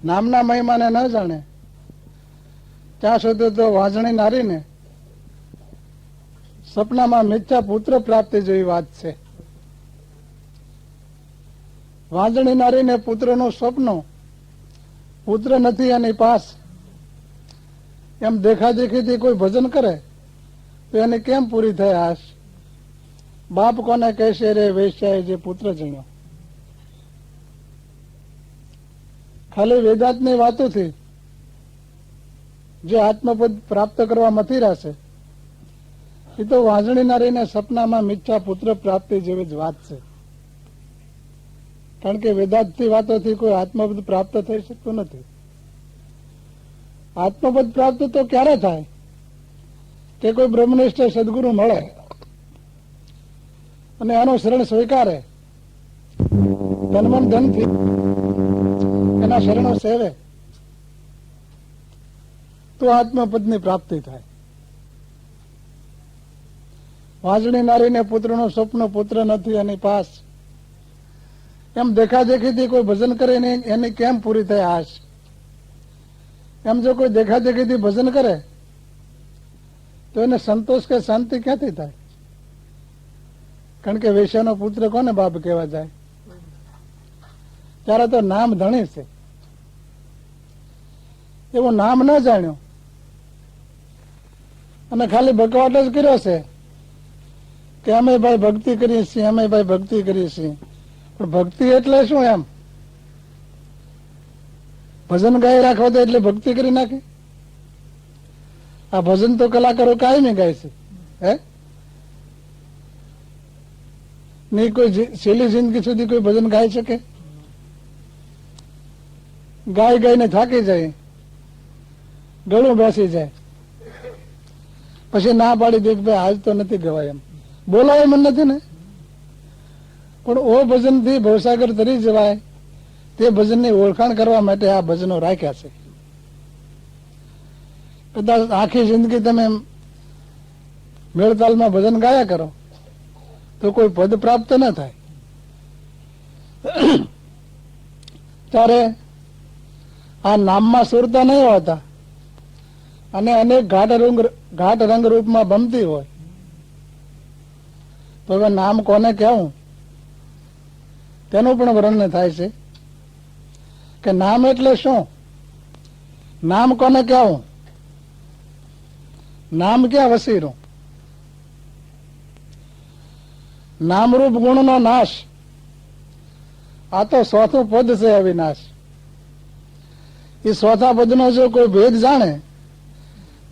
નામના મહિમાને ન જાણે ત્યાં સુધી તો વાંજણી નારીને સપનામાં મિથ્યા પુત્ર પ્રાપ્તિ જેવી વાત છે. વાંજણી નારીને પુત્રનું સ્વપ્ન, પુત્ર નથી એની પાસ, એમ દેખાદેખીથી કોઈ ભજન કરે તો એની કેમ પૂરી થાય આશ? બાપ કોને કહેશે રે વેશ્યાએ જે પુત્ર જણ્યો? ખાલી વેદાંતની વાતોથી જે આત્મપદ પ્રાપ્ત કરવા મથીરા છે એ તો વાંજણી નારીને સપનામાં મિથ્યા પુત્ર પ્રાપ્તિ જેવી જ વાત છે. કારણ કે વેદાંતની વાતોથી કોઈ આત્મપદ પ્રાપ્ત થઈ શકતું નથી. આત્મપદ પ્રાપ્ત તો ક્યારે થાય કે કોઈ બ્રહ્મનિષ્ઠ સદગુરુ મળે અને એનું શરણ સ્વીકારે, તનમન ધનથી એના શરણો સેવે તો આત્મપદની પ્રાપ્તિ થાય. વાંજણી નારીને પુત્રનું સ્વપ્ન, પુત્ર નથી એની પાસ, એમ દેખાદેખીથી કોઈ ભજન કરે એની કેમ પૂરી થાય આશ? એમ જો કોઈ દેખાદેખીથી ભજન કરે તો એને સંતોષ કે શાંતિ ક્યાંથી થાય? કારણ કે વેશ્યાનો પુત્ર કોને બાપ કહેવા જાય? ત્યારે તો નામ ધણી છે, એવું નામ ન જાણ્યું અને ખાલી બકવાટ જ કર્યો છે કે અમે ભાઈ ભક્તિ કરીએ છીએ, અમે ભાઈ ભક્તિ કરીએ છીએ. પણ ભક્તિ એટલે શું? એમ ભજન ગાઈ રાખો તો એટલે ભક્તિ કરી નાખે? આ ભજન તો કલાકારો કાયમી ગાય છે. હે નહીં કોઈ છેલ્લી જિંદગી સુધી કોઈ ભજન ગાઈ શકે? ગાય ગાઈને થાકી જાય, ગળું બેસી જાય, પછી ના પાડી દે ભાઈ આજ તો નથી ગવાય. એમ બોલાય મન નથી ને. પણ ઓ ભજન થી ભવસાગર તરી જવાય તે ભજનની ઓળખાણ કરવા માટે આ ભજનો રાખ્યા છે. કદાચ આખી જિંદગી તમે મેળતાલમાં ભજન ગાયા કરો તો કોઈ પદ પ્રાપ્ત ન થાય. ત્યારે આ નામમાં સુરતા નહીં હોતા અને અનેક ઘાટ રંગ રૂપમાં બમતી હોય તો હવે નામ કોને કહેવું તેનું પણ વર્ણન થાય છે કે નામ એટલે શું, નામ કોને કહેવું, નામ ક્યાં વસીરું? નામરૂપ ગુણનો નાશ, આ તો ચોથું પદ છે અવિનાશ. એ ચોથા પદનો જો કોઈ ભેદ જાણે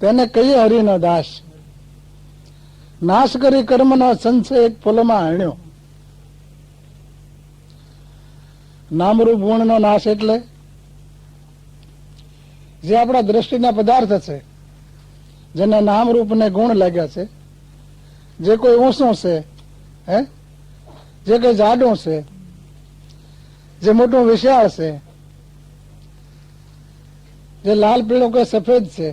તેને કહીએ હરિનો દાસ. નાશ કરી કર્મનો સંશય એક ફૂલમાં હણ્યો. નામરૂપ ગુણનો નાશ એટલે જે આપણા દ્રષ્ટિના પદાર્થ છે, જેને નામરૂપ ને ગુણ લાગ્યા છે, જે કોઈ ઊંચું છે, જે કોઈ જાડું છે, જે મોટું વિશાળ છે, જે લાલ પીળું કે સફેદ છે,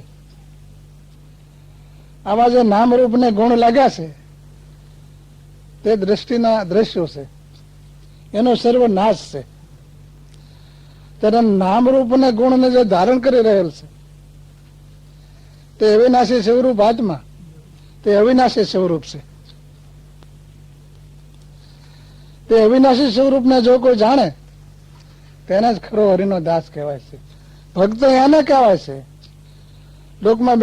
આવા જે નામરૂપ ને ગુણ લાગ્યા છે તે દ્રષ્ટિના દ્રશ્યો છે, એનો સર્વનાશ છે. ત્યારે નામરૂપ ને ગુણ ને જે ધારણ કરી રહેલ છે તે અવિનાશી સ્વરૂપ આત્મા, તે અવિનાશી સ્વરૂપ છે. તે અવિનાશી સ્વરૂપને જો કોઈ જાણે તેને જ ખરો હરિનો દાસ કહેવાય છે. ભક્ત એને કહેવાય છે લોકમાં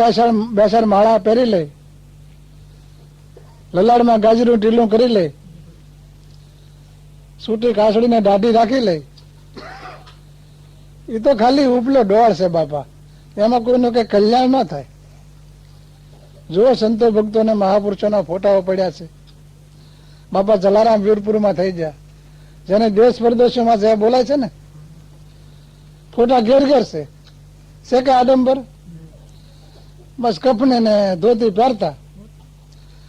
બેસાડ માળા પહેરી લે, લલાડમાં ગાજરું ઢીલું કરી લે, સૂટી કાસડીને દાઢી રાખી લે, એ તો ખાલી ઉપલો ડોળ છે બાપા. એમાં કોઈનું કઈ કલ્યાણ ન થાય. જો સંતો ભક્તો ને મહાપુરુષોના ફોટાઓ પડ્યા છે. બાપા જલારામ વીરપુરમાં થઈ ગયા, જેને દેશ પરદેશોમાં જે બોલાય છે ને, ફોટા ઘેર ઘેર છે કે આડંબર? બસ કપને ને ધોતી પહેરતા,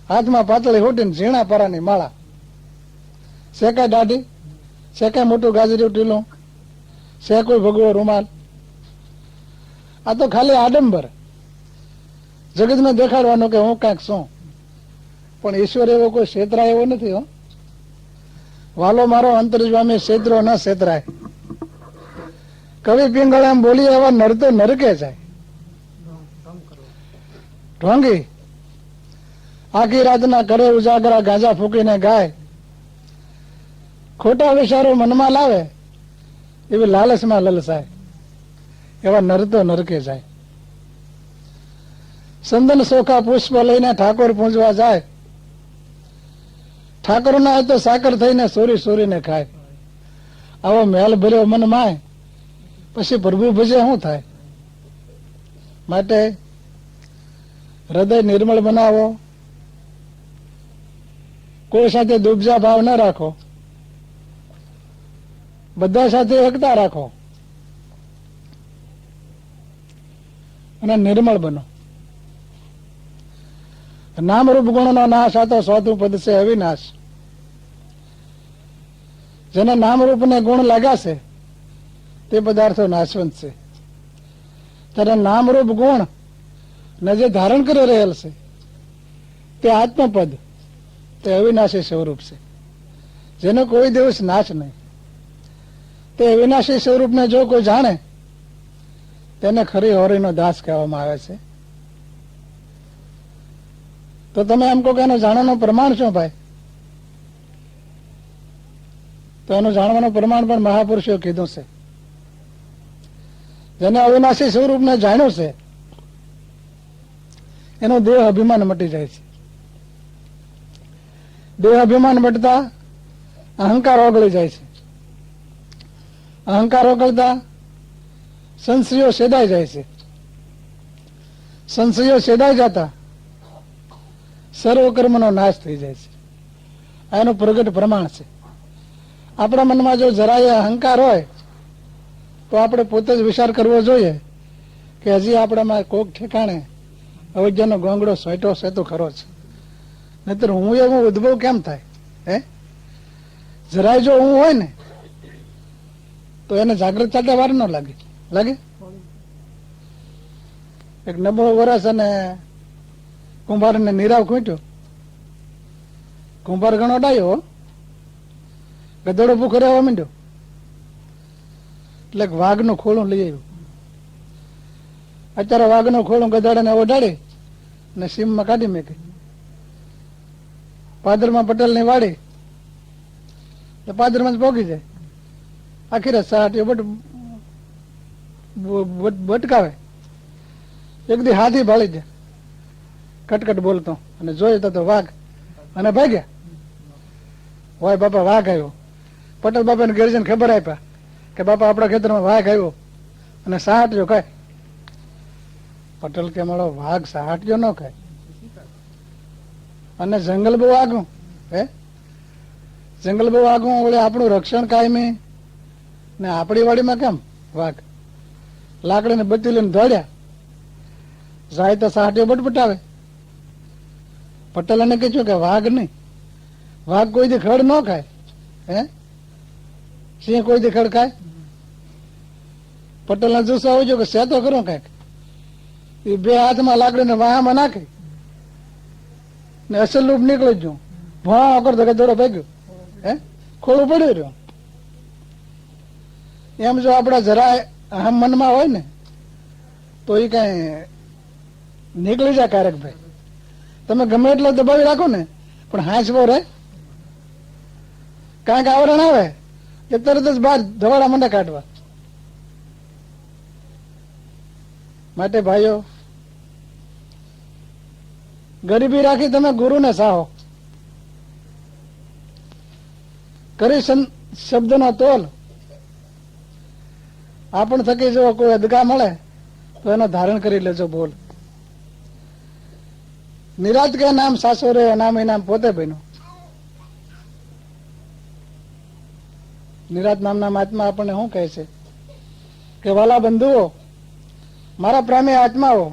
હાથમાં પાતળી હોટીને ઝીણા પરાની માળા, શેકાય દાઢી, શેકાય મોટું ગાજર્યું ટીલું, છે કોઈ ભગવો રૂમાલ. આ તો ખાલી આડંબર, જગતને દેખાડવાનું કે હું કાંઈક છું. પણ ઈશ્વર એવો કોઈ છેતરાય એવો નથી. હો વાલો મારો અંતર્જ્વામી છેતરો ન છેતરાય. કવિ પિંગળ એમ બોલી, એવા નર તો નરકે જાય. ઢોંગી આખી રાતના કરે ઉજાગરા, ગાંજા ફૂકીને ગાય, ખોટા વિચારો મનમાં લાવે, એવી લાલચમાં લલસાય, એવા નર તો નરકે જાય. સંદન સોખા પુષ્પ લઈને ઠાકોર પૂંજવા જાય, ઠાકોર ના તો સાકર થઈને સોરી સોરીને ખાય. આવો મેલ ભર્યો મન માય, પછી પ્રભુ ભજે શું થાય? માટે હૃદય નિર્મળ બનાવો, કોઈ સાથે દુબજા ભાવ ન રાખો, બધા સાથે એકતા રાખો અને નિર્મળ બનો. નામરૂપ ગુણનો નાશ આ તો સ્વાતું પદ છે અવિનાશ. જેને નામરૂપ ને ગુણ લાગ્યા છે તે પદાર્થો નાશવંત છે. ત્યારે નામરૂપ ગુણ ને જે ધારણ કરી રહેલ છે તે આત્મપદ, તે અવિનાશી સ્વરૂપ છે, જેનો કોઈ દિવસ નાશ નહીં. તે અવિનાશી સ્વરૂપને જો કોઈ જાણે તેને ખરી હોરીનો દાસ કહેવામાં આવે છે. તો તમે એમ કહો કે એનું જાણવાનું પ્રમાણ શું ભાઈ? તો એનું જાણવાનું પ્રમાણ પણ મહાપુરુષો કીધું છે. જેને અવિનાશી સ્વરૂપને જાણ્યું છે એનો દેહ અભિમાન મટી જાય છે. દેહ અભિમાન મટતા અહંકાર ઓગળી જાય છે. અહંકાર ઓગળતા સંશયો છેદાઈ જાય છે. સંશયો છેદાઈ જતા સર્વ કર્મનો નાશ થઈ જાય છે. આ એનું પ્રગટ પ્રમાણ છે. આપણા મનમાં જો જરાય અહંકાર હોય તો આપણે પોતે જ વિચાર કરવો જોઈએ કે હજી આપણામાં કોક ઠેકાણે અવજ્ઞાનો ગોંગડો સોંટ્યો છે તો ખરો છે, નહીતર હું એવો ઉદ્ભવ કેમ થાય? હે, જરાય જો હું હોય ને તો એને જાગૃત થતા વાર ન લાગે. લાગે? એક નબળો વરસ અને કુંભારને નીરાવ ખૂટ્યો. કુંભાર ઘણો ડાયો, ગધેડો ભૂખો રહેવા માંડ્યો એટલે વાઘનું ખોળું લઈ આવ્યું. અત્યારે વાઘનું ખોળું ગધેડાને ઓઢાડી અને સીમમાં કાઢી મેકી. પાદરમાં પટેલની વાડી એટલે પાદરમાં જ પોગી જાય. આખી રાત સાહટીઓ બટકાવે. એક દી હાથી ભાળી જાય કટકટ બોલતો, અને જોયું તો વાઘ, અને ભાગ્યા. હોય બાપા વાઘ આવ્યો. પટેલ બાપાને ગેરજન ખબર આપ્યા કે બાપા આપણા ખેતરમાં વાઘ આવ્યો અને સાહટ્યો ખાય. પટેલ કે મારો વાઘ સાહટ્યો ન ખાય, અને જંગલ બહુ આગું. હે, જંગલ બહુ આગું, વળે આપણું રક્ષણ કાયમી ને આપણી વાડીમાં કેમ વાઘ? લાકડીને બત્તી લઈને દોડ્યા. જાય તો સાહટીઓ બટબટાવે. પટેલ એને કીધું કે વાઘ નહીં, વાઘ કોઈ દી ખડ ન ખાય. હે, સિંહ કોઈ દી ખડ ખાય? પટેલ ને જુસ્સો આવજો કે સેતો કરું કઈક. એ બે હાથમાં લાકડીને વાહામાં નાખી ને અસલ રૂપ નીકળી ગયું. ભણા કરતો કે દોડો ભાગ્યો. હે, ખોળું પડ્યું રહ્યું. એમ જો આપડા જરાય અહમ મનમાં હોય ને તો એ કઈ નીકળી જાય ક્યારેક ભાઈ. તમે ગમે એટલો દબાવી રાખો ને પણ હાંસવો રહે. કાંઈક આવરણ આવે કે તરત જ બહાર ધવાડા મંડે કાઢવા. માટે ભાઈઓ, ગરીબી રાખી તમે ગુરુને સાહો. કરી શબ્દનો તોલ. આપણ થકી જો કોઈ અદગા મળે તો એનો ધારણ કરી લેજો બોલ. નિરાત કે નામ સાસો રે, નામ એ નામ પોતે બન્યો. નિરાત નામના મહાત્મા આપણને શું કહે છે કે વાલા બંધુઓ, મારા પ્રેમી આત્માઓ,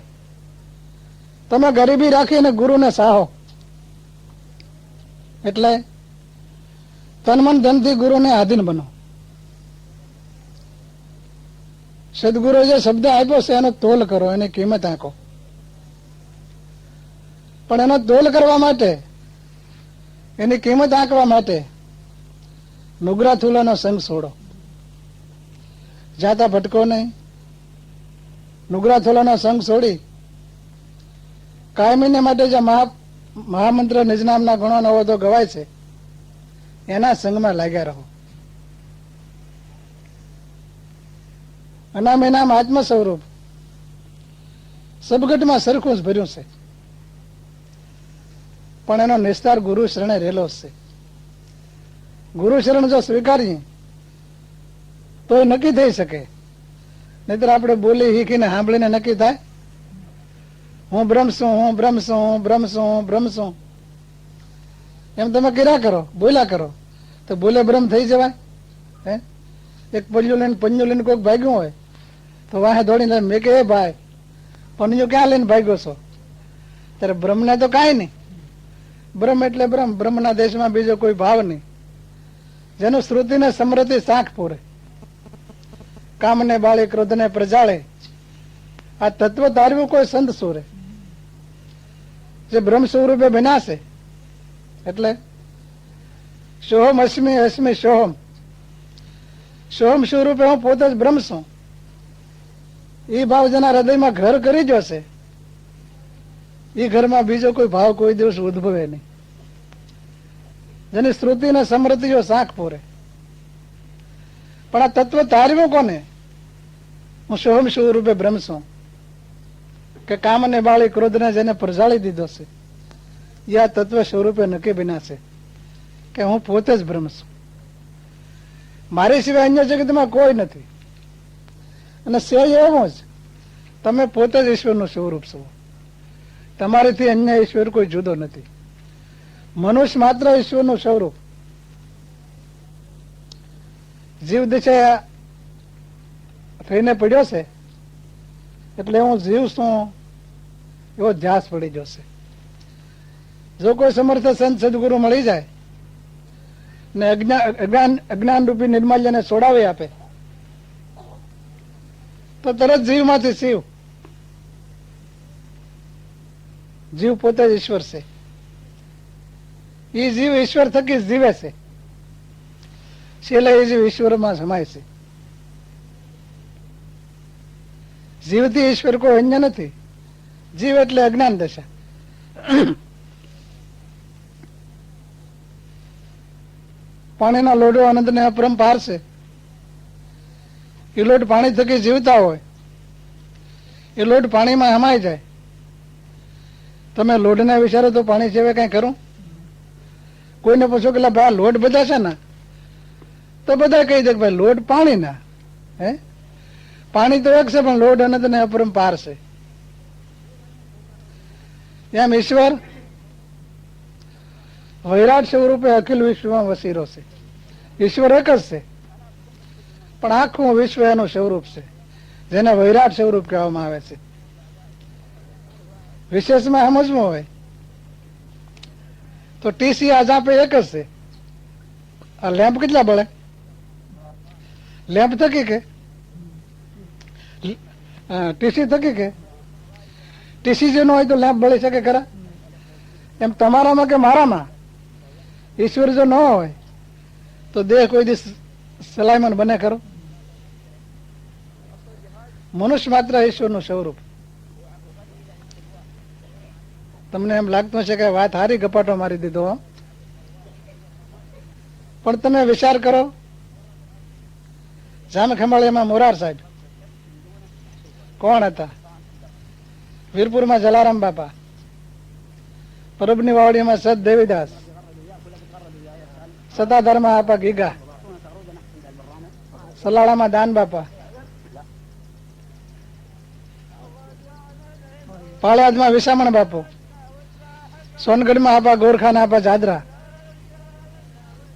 તમે ગરીબી રાખીને ગુરુને સાહો. એટલે તન મન ધનથી ગુરુને આધીન બનો. સદગુરુ જે શબ્દ આપ્યો છે એનો તોલ કરો, એની કિંમત આંકો. પણ એનો તોલ કરવા માટે, એની કિંમત આંકવા માટે નુગરા થુલાનો સંગ છોડો. જાતા ભટકો નહીં, નુગરા થોલાનો સંગ છોડી કાયમીને માટે જે મહામંત્ર નિજ નામના ગુણો નવો તો ગવાય છે એના સંગમાં લાગ્યા રહો. અનામ એનામ આત્મ સ્વરૂપ સબગટમાં સરખું જ ભર્યું છે, પણ એનો નિસ્તાર ગુરુ શરણે રહેલો છે. ગુરુ શરણ જો સ્વીકારીએ તો એ નક્કી થઈ શકે, નહીતર આપણે બોલી શીખીને સાંભળીને નક્કી થાય હું બ્રહ્મ છું, હું બ્રહ્મ છું, હું બ્રહ્મ છું, હું બ્રહ્મ છું, એમ તમે કર્યા કરો, બોલ્યા કરો તો બોલે બ્રહ્મ થઈ જવાય? હે, એક પંજું લઈને કોઈક ભાગ્યું હોય તો વાહે દોડીને મેં કે ભાઈ પંજું ક્યાં લઈને ભાગ્યો છો? ત્યારે બ્રહ્મને તો કાંઈ નહીં. બ્રહ્મ એટલે બ્રહ્મ, બ્રહ્મના દેશમાં બીજો કોઈ ભાવ નહીં, જેનું શ્રુતિને સમૃદ્ધિ સાંખ પૂરે, કામને બાળે ક્રોધને પ્રજાળે. આ તત્વ તારવું કોઈ સંત સુરે જે બ્રહ્મ સ્વરૂપે બનાશે. એટલે સોહમ અસ્મિ અસ્મિ સોહમ, સોહમ સ્વરૂપે હું પોતે જ બ્રહ્મ છું. એ ભાવ જેના હૃદયમાં ઘર કરી જશે એ ઘરમાં બીજો કોઈ ભાવ કોઈ દિવસ ઉદ્ભવે નહીં, જેની શ્રુતિ ને સમૃદ્ધિઓ સાંખ પૂરે. પણ આ તત્વ તારવું કોને? હું સોહમ સ્વરૂપે બ્રહ્મ છું કે કામને બાળી ક્રોધને જેને પ્રજાળી દીધો છે એ આ તત્વ સ્વરૂપે નક્કી બન્યા છે કે હું પોતે જ બ્રહ્મ છું, મારી સિવાય અન્ય જગતમાં કોઈ નથી. અને સે એવું જ તમે પોતે જ ઈશ્વરનું સ્વરૂપ છો, તમારીથી અન્ય ઈશ્વર કોઈ જુદો નથી. મનુષ્ય માત્ર ઈશ્વરનું સ્વરૂપ. જીવ દિશા થઈને પડ્યો છે એટલે હું જીવ છું એવો ધ્યાસ પડી જશે. જો કોઈ સમર્થ સંત સદગુરુ મળી જાય ને અજ્ઞાન રૂપી નિર્માલ્યને છોડાવી આપે તો તરત જીવમાંથી શિવ. જીવ પોતે જ ઈશ્વર છે, એ જીવ ઈશ્વર થકી જીવે છે, છેલ્લે એ જીવ ઈશ્વરમાં સમાય છે. જીવથી ઈશ્વર કોઈ અન્ય નથી. જીવ એટલે અજ્ઞાન દશા. પાણીના લોઢો આનંદને અપરંપાર છે. એ લોટ પાણી થકી જીવતા હોય, એ લોટ પાણીમાં હમાઈ જાય. તમે લોઢના વિચારો તો પાણી સિવાય કઈ કરું? કોઈને પૂછો કે ભાઈ લોટ બધા છે ને, તો બધા કહી દે કે ભાઈ લોટ પાણી ના. હે, પાણી તો એક છે પણ લોટ અનંતને અપરંપાર છે. એમ ઈશ્વર વૈરાટ સ્વરૂપે અખિલ વિશ્વમાં વસીરો છે. ઈશ્વર એક જ છે પણ આખું વિશ્વ એનું સ્વરૂપ છે, જેને વૈરાટ સ્વરૂપ કહેવામાં આવે છે. વિશેષમાં સમજવું હોય તો ટીસી આજ આપે એક જ છે. આ લેમ્પ કેટલા બળે? લેમ્પ થકી કે ટીસી થકી કે? ટીસી જે ન હોય તો લેમ્પ બળી શકે ખરા? એમ તમારામાં કે મારામાં ઈશ્વર જો ન હોય તો દેહ કોઈ દિવસ સલાયમન બને ખરો? મનુષ્ય માત્ર ઈશ્વરનું સ્વરૂપ. તમને એમ લાગતું છે કે વાત હારી ગપાટો મારી દીધો, પણ તમે વિચાર કરો, જામખંભાળીમાં મોરાર સાહેબ કોણ હતા? વીરપુરમાં જલારામ બાપા, પરબની વાવડીમાં સત દેવીદાસ, સતાધારમાં આપા ગીગા, સલાળામાં દાન બાપા, પાળિયાદમાં વિસામણ બાપુ, સોનગઢમાં આપા ગોરખાના આપા જાદરા,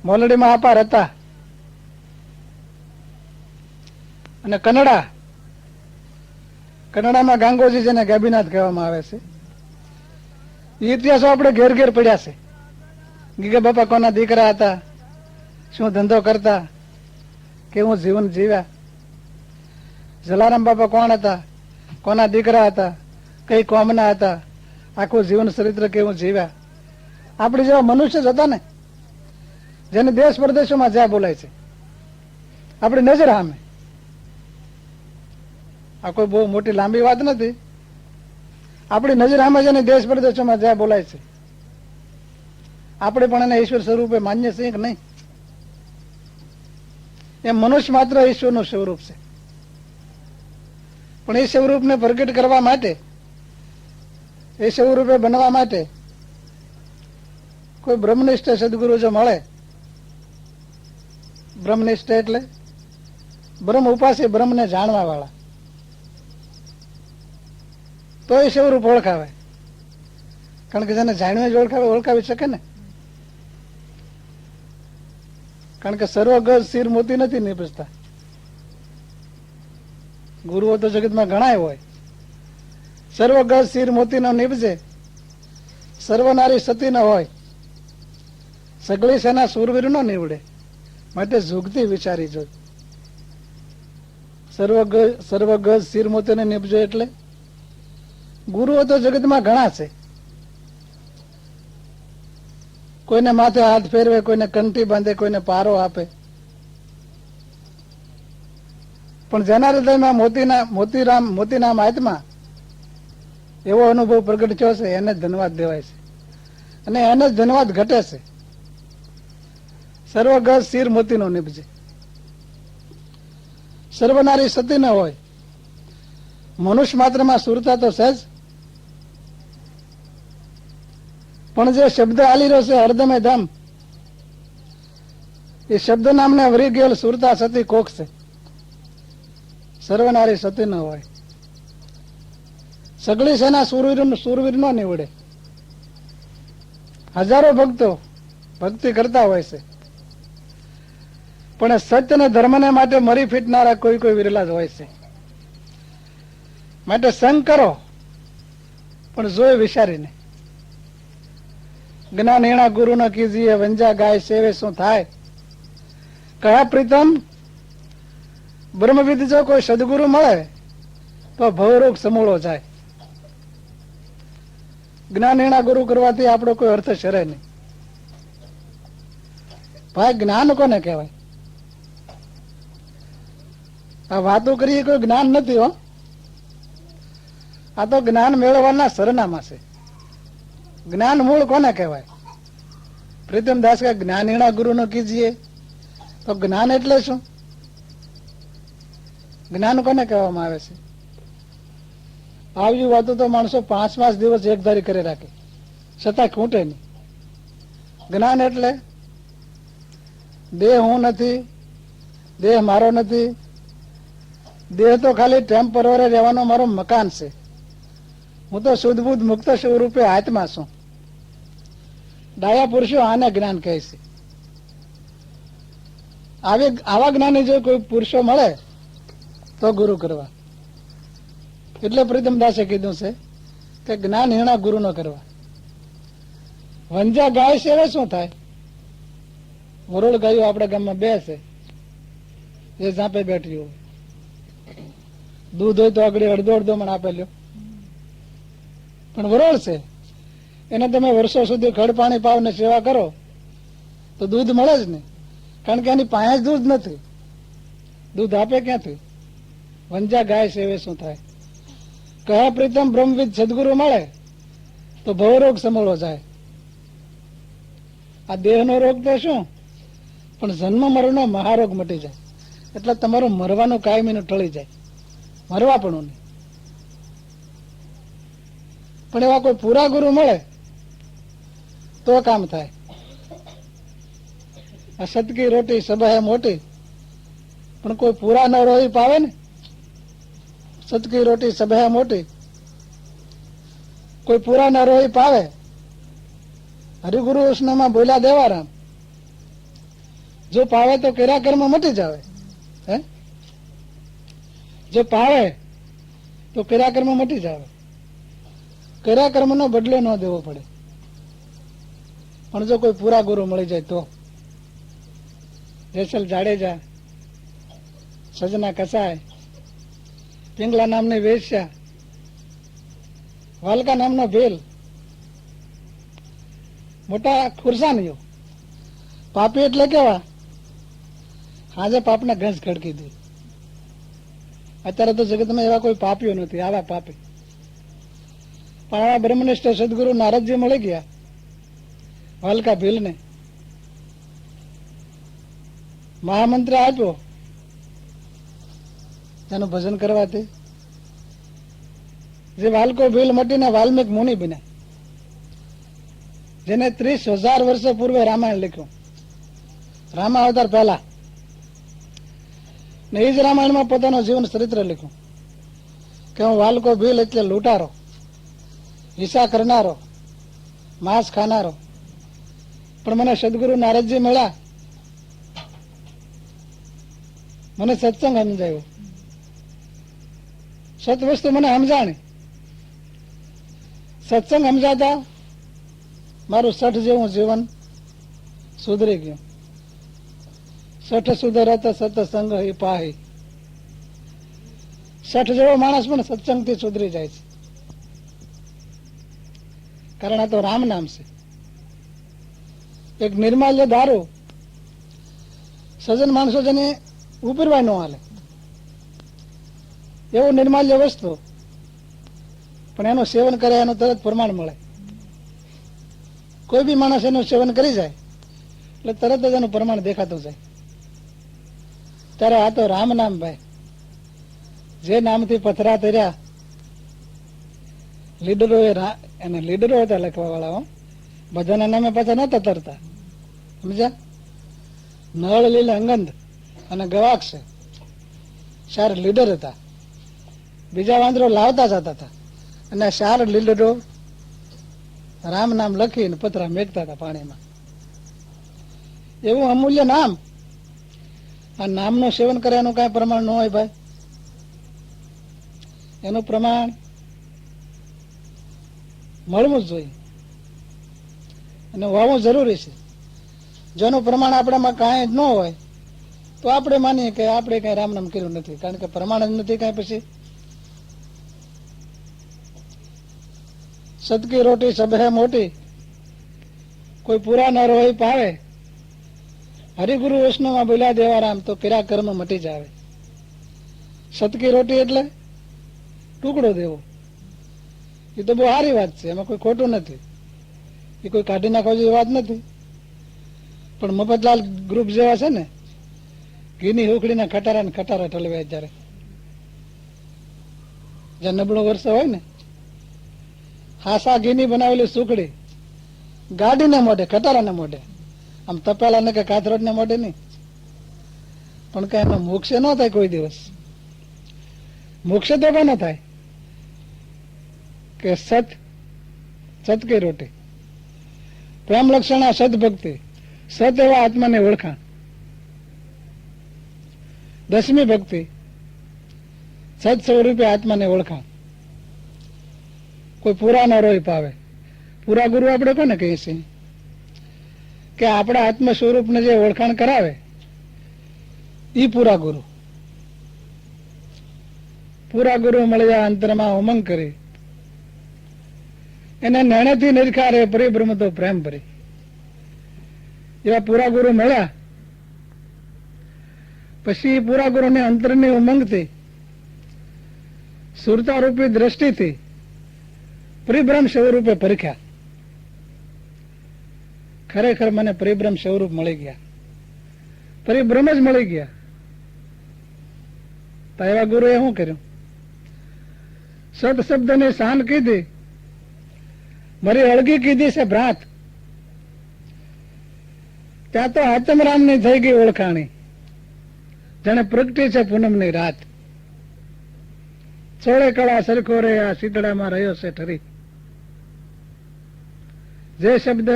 મોલડીમાં આપા રતા અને કનડામાં ગાંગોજી જેને ગેબીનાથ કહેવામાં આવે છે. એ ઇતિહાસો આપણે ઘેર ઘેર પડ્યા છે. ગીગા બાપા કોના દીકરા હતા, શું ધંધો કરતા, કેવું જીવન જીવ્યા. જલારામ બાપા કોણ હતા, કોના દીકરા હતા, કઈ કોમના હતા, આખું જીવન ચરિત્ર કેવું જીવ્યા. આપણે જેવા મનુષ્ય જ હતા ને, જેને દેશ પરદેશોમાં જ્યાં બોલાય છે આપણી નજર સામે. આ કોઈ બહુ મોટી લાંબી વાત નથી. આપણી નજર સામે છે ને દેશ પ્રદેશોમાં જ્યાં બોલાય છે, આપણે પણ એને ઈશ્વર સ્વરૂપે માન્ય છીએ કે નહીં? એમ મનુષ્ય માત્ર ઈશ્વરનું સ્વરૂપ છે, પણ એ સ્વરૂપને પ્રગટ કરવા માટે, એ સ્વરૂપે બનવા માટે કોઈ બ્રહ્મનિષ્ઠ સદગુરુ જો મળે, બ્રહ્મનિષ્ઠ એટલે બ્રહ્મ ઉપાસી, બ્રહ્મને જાણવા વાળા, તો એ સ્વરૂપ ઓળખાવે. કારણ કે જેને જાણ્યું જ ઓળખાવી શકે ને. કારણ કે સર્વગજ શિર મોતી નથી નીપજતા. ગુરુઓ તો જગતમાં ઘણા હોય. સર્વગજ શિર મોતી નો નીપજે, સર્વનારી સતી ન હોય, સગળી સેના સુરવીર નો નીવડે, માટે ઝુકતી વિચારી જો. સર્વગજ શિર મોતી ને નીપજો એટલે ગુરુઓ તો જગતમાં ઘણા છે. કોઈને માથે હાથ ફેરવે, કોઈને કંઠી બાંધે, કોઈને પારો આપે, પણ જેના હૃદયમાં મોતીનામ આત્મા એવો અનુભવ પ્રગટ થયો છે, એને ધન્યવાદ દેવાય છે, અને એને જ ધન્યવાદ ઘટે છે. સર્વગજ શિર મોતી નો નીપજે, સર્વનારી સતી ન હોય, મનુષ્ય માત્રમાં સુરતા તો સહેજ, પણ જે શબ્દ આલી રહ્યો છે હરદમે ધમ, એ શબ્દ નામને વરી ગયેલ સુરતા સતી કોક છે. સર્વનારી સતી ન હોય, સગળી સેના સુરવીર નો નીવડે. હજારો ભક્તો ભક્તિ કરતા હોય છે, પણ સત્ય અને ધર્મને માટે મરી ફીટનારા કોઈ વિરલા જ હોય છે. માટે સંગ કરો, પણ જોઈ વિચારીને. જ્ઞાન એણા ગુરુ ન કીજીએ, વંજા ગાય સેવે શું થાય. કયા પ્રીતમ બ્રહ્મવિદ જો કોઈ સદગુરુ મળે તો ભવરોગ સમૂળો જાય. જ્ઞાન એણા ગુરુ કરવાથી આપણો કોઈ અર્થ શરે નહીં. ભાઈ જ્ઞાન કોને કહેવાય? આ વાતો કરીએ કોઈ જ્ઞાન નથી હો. આ તો જ્ઞાન મેળવવાના સરનામા છે. જ્ઞાન મૂળ કોને કહેવાય? પ્રીતમ દાસ કે જ્ઞાન એણા ગુરુ નો કીજીએ, તો જ્ઞાન એટલે શું? જ્ઞાન કોને કહેવામાં આવે છે? આવી વાતો તો માણસો 5 દિવસ એકધારી કરી રાખે, છતાં ખૂટે નહીં. જ્ઞાન એટલે દેહ હું નથી, દેહ મારો નથી, દેહ તો ખાલી ટેમ્પરરી રહેવાનો મારો મકાન છે. હું તો શુદ્ધ બુદ્ધ મુક્ત સ્વરૂપે આત્મા છું. ડાયા પુરુષો આને જ્ઞાન કહે છે. આવા જ્ઞાની જો કોઈ પુરુષો મળે તો ગુરુ કરવા. એટલે પ્રીતમ દાસે કીધું છે કે જ્ઞાન હીણા ગુરુ નો કરવા. વંજા ગાય સેવે શું થાય? વરોળ ગાયો આપણા ગામમાં બે છે, એ ઝાંપે બેઠી હોય. દૂધ હોય તો આગળ અડધો મણ આપે લ્યો, પણ વરોળ છે, એને તમે વર્ષો સુધી ખડ પાણી પાવ ને સેવા કરો તો દૂધ મળે જ નહીં. કારણ કે એની પાસે જ દૂધ નથી. દૂધ આપે ક્યાંથી? વંજા ગાય સેવે શું થાય? કયા પ્રીતમ બ્રહ્મવિદ સદગુરુ મળે તો ભવરોગ સમૂળો જાય. આ દેહનો રોગ તો શું, પણ જન્મ મરણનો મહારોગ મટી જાય. એટલે તમારું મરવાનું કાયમીનું ટળી જાય, મરવા પણ નહીં. પણ એવા કોઈ પૂરા ગુરુ મળે તો કામ થાય. આ સતકી રોટી સભા મોટી, પણ કોઈ પૂરા ન રોહી પાવે ને. સતકી રોટી સભા મોટી, કોઈ પૂરા ન રોહી પાવે. હરિગુરુ ઉષ્ણમાં બોલ્યા દેવારામ, જો પાવે તો કર્યા કર્મ મટી જાવે. હે, જો પાવે તો કર્યા કર્મ મટી જાવે. કર્યા કર્મ નો બદલો ન દેવો પડે. પણ જો કોઈ પૂરા ગુરુ મળી જાય તો. જેસલ જાડેજા, સજના કસાય, પિંગલા નામની વેશ્યા, વાલકા નામનો ભેલ, મોટા ખુરસાનીઓ. પાપી એટલે કેવા? આજે પાપને ઘસ ખડકી દે. અત્યારે તો જગતમાં એવા કોઈ પાપીઓ નથી, આવા પાપી. પણ આવા બ્રહ્મનિષ્ઠ સદગુરુ નારદજી મળી ગયા હલકા ભીલને, મહામંત્ર આપ્યો તેનું ભજન કરવાથી જે વાલ્કો ભીલ મટીને વાલ્મીક મુનિ બન્યા, જેને 30,000 વર્ષ પૂર્વે રામાયણ લખ્યું, રામા અવતાર પહેલા, ને એ જ રામાયણમાં પોતાનું જીવન ચરિત્ર લખ્યું કે હું વાલ્કો ભીલ એટલે લૂંટારો, હિંસા કરનારો, માંસ ખાનારો, પણ મને સદગુરુ નારદજી મળ્યા, મને સત્સંગ સમજાયો, સત વસ્તુ મને સમજાણી. સત્સંગ સમજાતા મારું 60 જેવું જીવન સુધરી ગયું. 60 સુધરત સત્સંગ હિ પાહી. 60 જેવો માણસ પણ સત્સંગથી સુધરી જાય છે, કારણ આ તો રામ નામ છે. એક નિર્માલ્ય દારૂ સજ્જન માણસો જેને ઉપરવાય ન હાલે એવું નિર્માલ્ય વસ્તુ, પણ એનું સેવન કરે એનું તરત પ્રમાણ મળે. કોઈ બી માણસ એનું સેવન કરી જાય એટલે તરત જ એનું પ્રમાણ દેખાતું જાય. ત્યારે આ તો રામ નામ ભાઈ, જે નામથી પથરા તર્યા લીડરો, એને લીડરો હતા લખવા વાળા, બધાના નામે પાછા નતા તરતા, સમજ્યા? નળ લીલ અંગંદ અને ગવાક્ષ 4 લીડર હતા, બીજા વાંદરો લાવતા જતા હતા, અને 4 લીડરો રામ નામ લખીને પતરા મેકતા હતા પાણીમાં. એવું અમૂલ્ય નામ, આ નામનું સેવન કરે એનું કઈ પ્રમાણ ન હોય ભાઈ. એનું પ્રમાણ મળવું જ જોઈએ અને હોવું જરૂરી છે. જેનું પ્રમાણ આપણામાં કાંઈ જ ન હોય તો આપણે માનીએ કે આપણે કઈ રામ નામ કર્યું નથી, કારણ કે પ્રમાણ જ નથી કઈ. પછી સદકી રોટી સબ હે મોટી, કોઈ પૂરા ન રોહી પાવે, હરિગુરુ વૈષ્ણવમાં બોલ્યા દેવારામ તો કર્યા કર્મ મટી જાવે. સદકી રોટી એટલે ટુકડો દેવો, એ તો બહુ સારી વાત છે, એમાં કોઈ ખોટું નથી, એ કોઈ કાઢી નાખવા જેવી વાત નથી. પણ મફતલાલ ગ્રુપ જેવા છે ને, ઘીની ઉખડીના ખટારા ને ખટારા ઠલવે, જયારે જ્યાં નબળો વર્ષ હોય ને, હાસા ઘીની બનાવેલી સુખડી ગાડીને મોઢે, ખટારાને મોઢે, આમ તપેલા ને કે કાથરોડ ને મોઢે નહીં. પણ કઈ એનો મોક્ષ ન થાય કોઈ દિવસ. મોક્ષ તો કઈ ન થાય કે સત કે રોટી, પ્રેમ લક્ષણા સદભક્તિ, સત એવા આત્માને ઓળખાણ. 10મી ભક્તિ સત સ્વરૂપે આત્માને ઓળખાણ. કોઈ પૂરા ન રોઈ પાવે. પૂરા ગુરુ આપણે કોને કહીએ છીએ કે આપણા આત્મ સ્વરૂપને જે ઓળખાણ કરાવે ઈ પૂરા ગુરુ. પૂરા ગુરુ મળ્યા અંતરમાં ઉમંગ કરી, એને નેણેથી નિરખારે પરિબ્રહ્મ તો પ્રેમ ભરી. એવા પૂરા ગુરુ મળ્યા પછી પૂરા ગુરુને અંતરની ઉમંગથી, સુરતા રૂપી દ્રષ્ટિથી પરિબ્રહ્મ સ્વરૂપે પરખ્યા. ખરેખર મને પરિબ્રહ્મ સ્વરૂપ મળી ગયા, પરિબ્રહ્મ જ મળી ગયા. તો એવા ગુરુએ શું કર્યું? સત શબ્દને શાન કીધી, મારી અળગી કીધી છે ભ્રાત. ત્યાં તો આત્મરામ ની થઈ ગઈ ઓળખાણી, જાણે પ્રગટી છે પૂનમની રાત. સોળે કળા સરખો રે આ શીતળામાં રહ્યો છે ઠરી. જે શબ્દ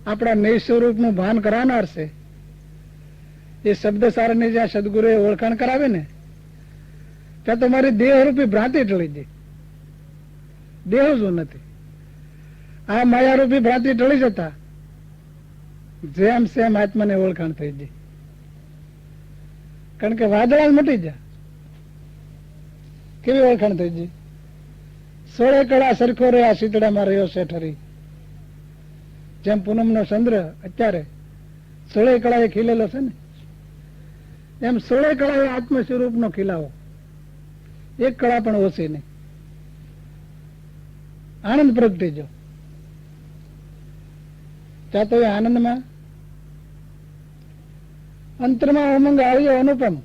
આપણા નિજ સ્વરૂપનું ભાન કરાવનાર છે, એ શબ્દ સારની જ્યાં સદગુરુએ ઓળખાણ કરાવે ને, ત્યાં તો મારી દેહરૂપી ભ્રાંતિ ટળી ગઈ. દેહ શું નથી, આ માયારૂપી ભ્રાંતિ ટળી જતા જેમ સેમ આત્માને ઓળખાણ થઈ ગઈ. કારણ કે વાદળા મટી જાય. કેવી ઓળખાણ થઈ ગઈ? સોળે કળા સરખો રે આ શીતળામાં રહ્યો છે ઠરી. જેમ પૂનમનો ચંદ્ર અત્યારે સોળે કળાએ ખીલેલો છે ને, એમ 16 કળા એ આત્મ સ્વરૂપનો ખીલાવો, એક કળા પણ ઓછી નહીં. આનંદ પ્રગટી જો ચાતો એ આનંદમાં અંતરમાં ઉમંગ આવ્યો અનુપમ.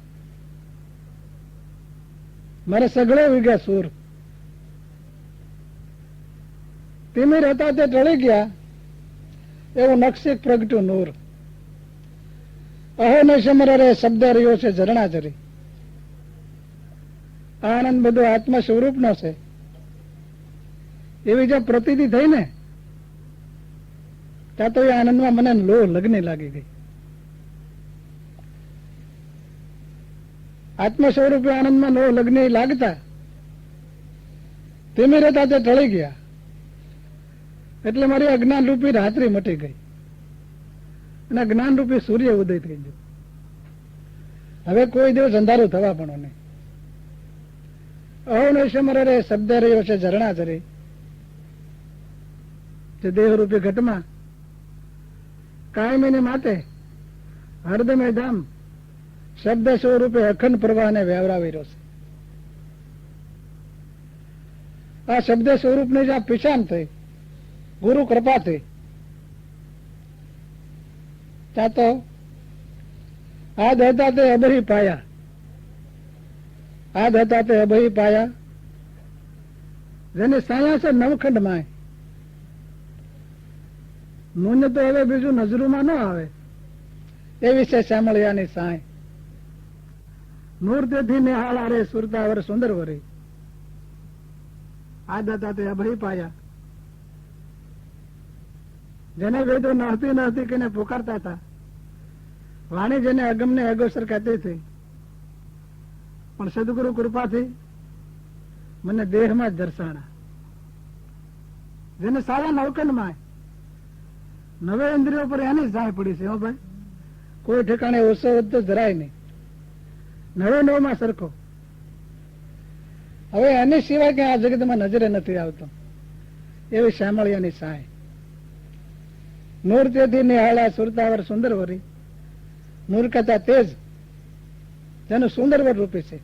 મારે સગળે વિગા સૂર તિમિર હતા તે ટળી ગયા, એવું નક્ષિક પ્રગટ્યું નૂર. અહો ને સમર રે શબ્દ રહ્યો છે ઝરણા ઝરી. આનંદ બધો આત્મ સ્વરૂપનો છે એવી જો પ્રતીતિ થઈ ને, ત્યાં તો એ આનંદમાં મને લોહ લગ્ની લાગી ગઈ. આત્મ સ્વરૂપે આનંદમાં લોહ લગ્ની લાગતા તિમિર હતા તે ટળી ગયા, એટલે મારી અજ્ઞાન રૂપી રાત્રિ મટી ગઈ અને જ્ઞાન રૂપી સૂર્ય ઉદય થઈ ગયો. હવે કોઈ દિવસ અંધારું થવા પણ નહીં. અહો ને સમર રે શબ્દ રહ્યો છે ઝરણા ઝરી. જે દેહ રૂપી ઘટમાં કાયમીને માટે હરદમે ધામ શબ્દ સ્વરૂપે અખંડ પ્રવાહને વ્યાવરાવી રહ્યો છે. આ શબ્દ સ્વરૂપની જ્યાં પીછાણ થઈ ગુરુ કૃપાથી, ત્યાં તો આદ હતા તે અબહી પાયા, આદ હતા તે અબહી પાયા. જેને સાયા છે નવખંડ માય, નૂન્ય તો હવે બીજું નજરોમાં ન આવે એ વિશે સાંભળ્યાની સાય. નૂર તેથી નિહાળા રે સુરતાવર સુંદર વરી. આદ હતા તે અભય પાયા. જેને વેદો નહતી નહતી કે પુકારતા હતા, વાણી જેને અગમને અગોસર કહેતી હતી, પણ સદગુરુ કૃપાથી મને દેહમાં દર્શાણા. જેને સારા નવકંડમાં નવે ઇન્દ્રિયો પર એની જાય પડી છે. હો ભાઈ, કોઈ ઠેકાણે ઓછો તો જરાય નહીં, નવે નવમાં સરખો. હવે એની સિવાય કે આ જગતમાં નજરે નથી આવતો એવી શામળિયાની સાય. નૂર તેથી નિહાળા સુરતાવર સુંદર વરી. નૂર કથા તેજ જેનું સુંદર વર રૂપી છે.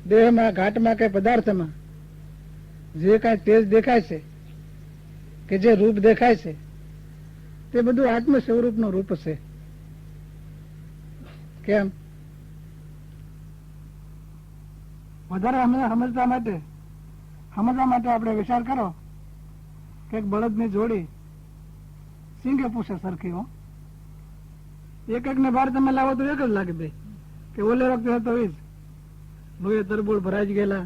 દેહમાં ઘાટમાં કે પદાર્થમાં જે કાંઈ તેજ દેખાય છે કે જે રૂપ દેખાય છે તે બધું આત્મ સ્વરૂપનું રૂપ છે. કેમ? વધારે સમજવા માટે આપણે વિચાર કરો કે એક બળદની જોડી સિંગે પૂછે સરખી. હો, એક ને બહાર તમે લાવો તો એક જ લાગે બે, કે ઓલે વખતે હતો એ જ લોહી તરબોળ ભરાઈ જ ગયેલા,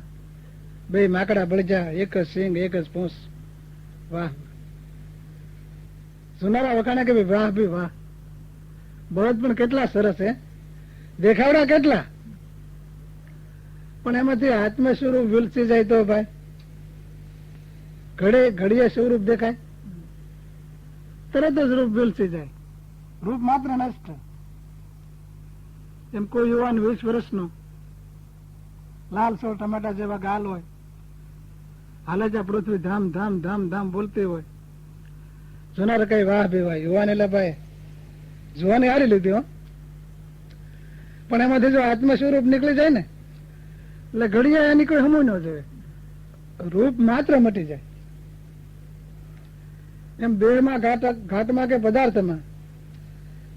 બે માકડા બળજા, એક જ સિંગ એક જ પૂંછ. વાહ! સુનારા વખાણે કે ભાઈ વાહ ભી વાહ, બળદ પણ કેટલા સરસ હે, દેખાવડા કેટલા. પણ એમાંથી આત્મ સ્વરૂપ વિલસી જાય તો ભાઈ ઘડીએ સ્વરૂપ દેખાય, તરત જ રૂપ વિલસી જાય. રૂપ માત્ર નષ્ટ. એમ કોઈ યુવાન 20 વર્ષનો લાલ સો ટમાટા જેવા ગાલ હોય, હાલે જ પૃથ્વી ધામ ધામ ધામ ધામ બોલતી હોય, જોનાર કઈ વાહ બે વાહ. યુવાન એટલે ભાઈ જોવાની હારી લીધી. હો, પણ એમાંથી જો આત્મ સ્વરૂપ નીકળી જાય ને એટલે ઘડીએ એની કોઈ હમું ન જોઈએ, રૂપ માત્ર મટી જાય. એમ દેહમાં ઘાટમાં કે પદાર્થમાં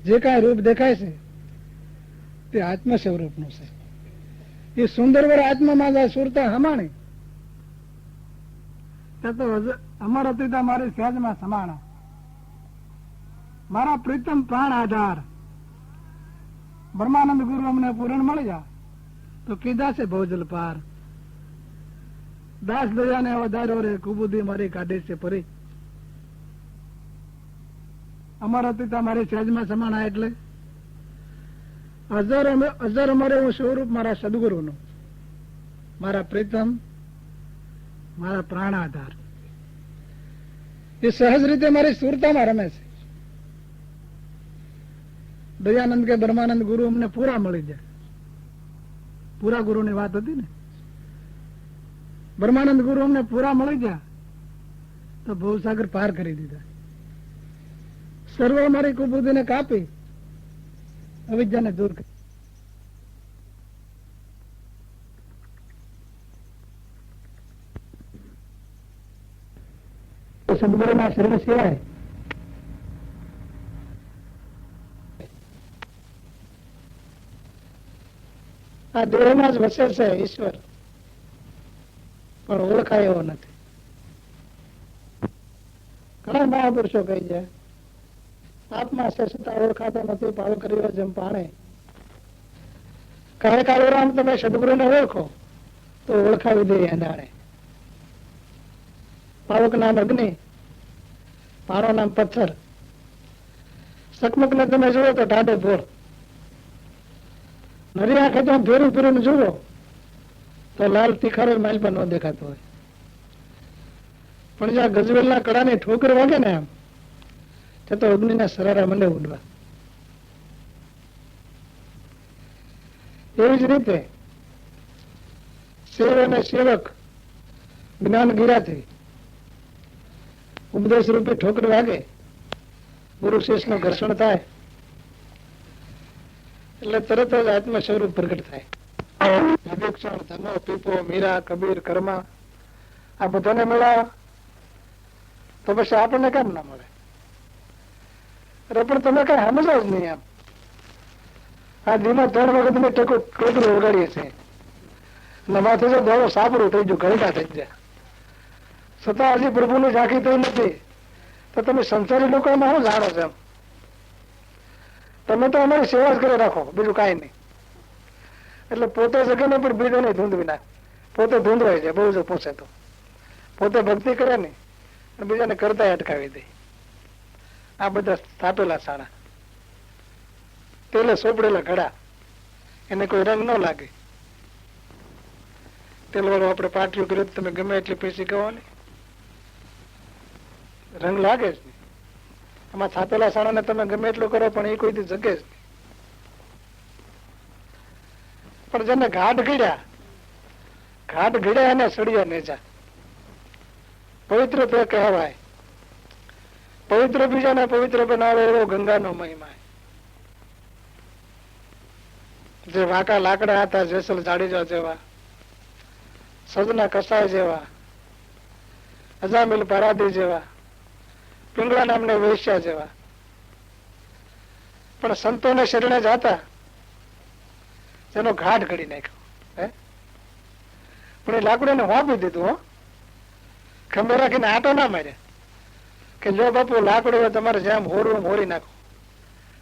જે કાંઈ રૂપ દેખાય છે તે આત્મ સ્વરૂપનું છે. એ સુંદરવર આત્મામાં જાય સુરતા હમાણી, ત્યાં તો અમર હતી મારી સહેજમાં સમાણા. મારા પ્રીતમ પ્રાણ આધાર બ્રહ્માનંદ ગુરુ અમને પૂરણ મળ્યા તો કીધા છે ભવજલ પાર. દાસ દયાને વધાર્યો રે કુબુદી મારી કાઢી છે પરી. અમર હતી મારી સહેજમાં સમાણા એટલે અજર અમરે હું સ્વરૂપ મારા સદગુરુનું, મારા પ્રીતમ, મારા પ્રાણ આધાર. એ સહજ રીતે મારી સુરતામાં રમે છે. દયાનંદ કે બ્રહ્માનંદ ગુરુ અમને પૂરા મળી જાય. પૂરા ગુરુની વાત હતી ને, બ્રહ્માનંદ ગુરુ અમને પૂરા મળી ગયા તો ભવસાગર પાર કરી દીધા. સર્વ મારી કુબુદીને કાપી અવિદ્યાને દૂર કરી. સદગુરુના શરણ સિવાય આ દેહમાં જ વસે છે ઈશ્વર, પણ ઓળખાય એવો નથી. ઘણા મહાપુરુષો કહી જાય આત્મા છે છતાં ઓળખાતો નથી, પાળ કર્યો જેમ પાણે. કહે કાળુરામ તમે સદગુરુને ઓળખો તો ઓળખાવી દે અંધાણે. પાવક નામ અગ્નિ, પારો નામ પથ્થર. સકમક ને તમે જુઓ તો ટાઢો ભોર. નરી આંખે તો ફેરું ફેરું જુઓ તો લાલ તીખારો માઇલ પર ન દેખાતો હોય, પણ જ્યાં ગજવેલના કડાની ઠોકર વાગે ને આમ તે તો અગ્નિના સરારા મંડે ઉડવા. એવી જ રીતે શેર અને સેવક જ્ઞાન ગીરાથી ઉપદેશ રૂપી ઠોકર વાગે, ગુરુ શિષ્ય નું ઘર્ષણ થાય એટલે તરત જ આત્મ સ્વરૂપ પ્રગટ થાય. વિભીક્ષણ, ધનો, પીપો, મીરા, કબીર, કર્મા આ બધાને મળ્યા તો પછી આપણને કેમ ના મળે? અરે પણ તમે કઈ સમજો જ નહીં. આમ આ ધીમા 3 વખત અમે ટોકરું વગાડીએ છીએ અને માથે જો દોડો સાપડું થઈ ગયું, ઘડીકા થઈ ગયા, છતાં હજી પ્રભુની ઝાંખી થઈ નથી. તો તમે સંસારી લોકો એમાં શું જાણો છો? એમ તમે તો અમારી સેવા જ કરી રાખો, બીજું કાંઈ નહીં. એટલે પોતે જગે ને પણ બીજો નહીં ધૂંધવી નાખ. પોતે ધૂંધવાય છે બહુ જ પૂછે તો. પોતે ભક્તિ કરે ને બીજાને કરતા અટકાવી દે. આ બધા સ્થાપેલા સાડા, તેલે સોપડેલા ઘડા, એને કોઈ રંગ ન લાગે. તેલ વાળું આપણે પાટિયું કર્યું તમે ગમે એટલી પૈસી કહો ને રંગ લાગે જ નહીં. આમાં થાપેલા સાણાને તમે ગમે એટલું કરો પણ એ કોઈથી જગે જ નહીં. પણ જેને ઘાટ ઘડ્યા એને સળિયા નેજા. પવિત્ર તે કહેવાય, પવિત્ર બીજાને પવિત્ર બનાવે એવો ગંગાનો મહિમા. જે વાંકા લાકડા હતા જેસલ જાડેજા જેવા, સજના કસાય જેવા, અજામિલ પરાધી જેવા, પિંગળા નામને વૈશ્યા જેવા, પણ સંતોને શરણે જાતા જેનો ઘાટ ઘડી નાખ્યો. પણ એ લાકડું વાપી દીધું. હો, ખંભે રાખીને આટો ના માર્યા કે જો બાપુ લાકડું તમારે જેમ હોરવું હોરી નાખો,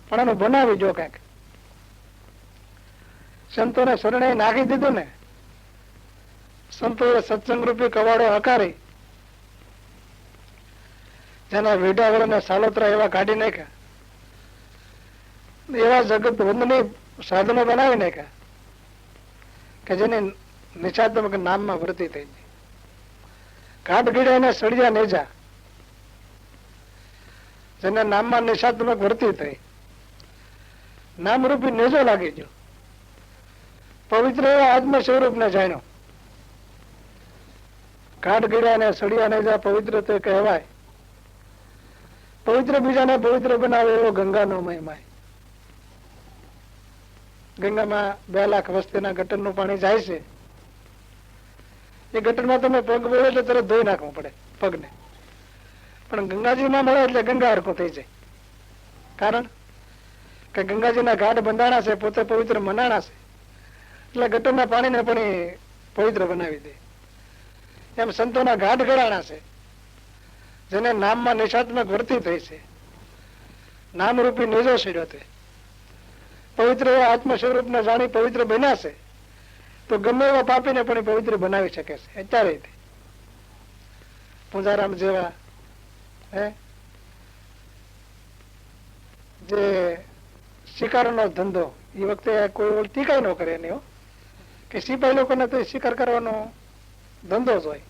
પણ એનું બનાવી જો કઈક. સંતોને શરણે નાખી દીધું ને, સંતોએ સત્સંગ રૂપી કવાડો હકારી જેના વેઢા વળને સાલોતરા એવા કાઢી નાખ્યા, એવા જગત વંદની સાધનો બનાવી નાખ્યા કે જેની નિષાત્મક નામમાં વૃત્તિ થઈ ગઈ. ઘાટ ગીડા એને સળિયા નેજા, જેના નામમાં નિષાત્મક વૃત્તિ થઈ, નામરૂપી નેજો લાગી ગયો. પવિત્ર એવા આત્મ સ્વરૂપ ને જાણ્યો. ઘાટ ગીડા ને સળિયા નેજા પવિત્ર તે કહેવાય. પવિત્ર બીજાને પવિત્ર બનાવે એવો ગંગાનો મહિમા. ગંગામાં 2 લાખ વસ્તીના ગટરનું પાણી જાય છે. એ ગટરમાં તમે પગ વળે એટલે તરત ધોઈ નાખવું પડે પગને, પણ ગંગાજીમાં મળે એટલે ગંગા હરખું થઈ જાય. કારણ કે ગંગાજીના ઘાટ બંધાણા છે, પોતે પવિત્ર મનાણા છે, એટલે ગટરના પાણીને પણ એ પવિત્ર બનાવી દે. એમ સંતોના ઘાટ ગળાણા છે, જેને નામમાં નિષાત્મક વૃત્તિ થઈ છે, નામરૂપી નેજો છેડ્યો તે પવિત્ર એવા આત્મ સ્વરૂપને જાણી પવિત્ર બન્યા છે, તો ગમે એવા પાપીને પણ પવિત્ર બનાવી શકે છે. અત્યારે પૂંજારામ જેવા જે શિકારનો ધંધો એ વખતે કોઈ ટીકાઈ ન કરે એની, કે સિપાહી લોકોને તો શિકાર કરવાનો ધંધો જ હોય,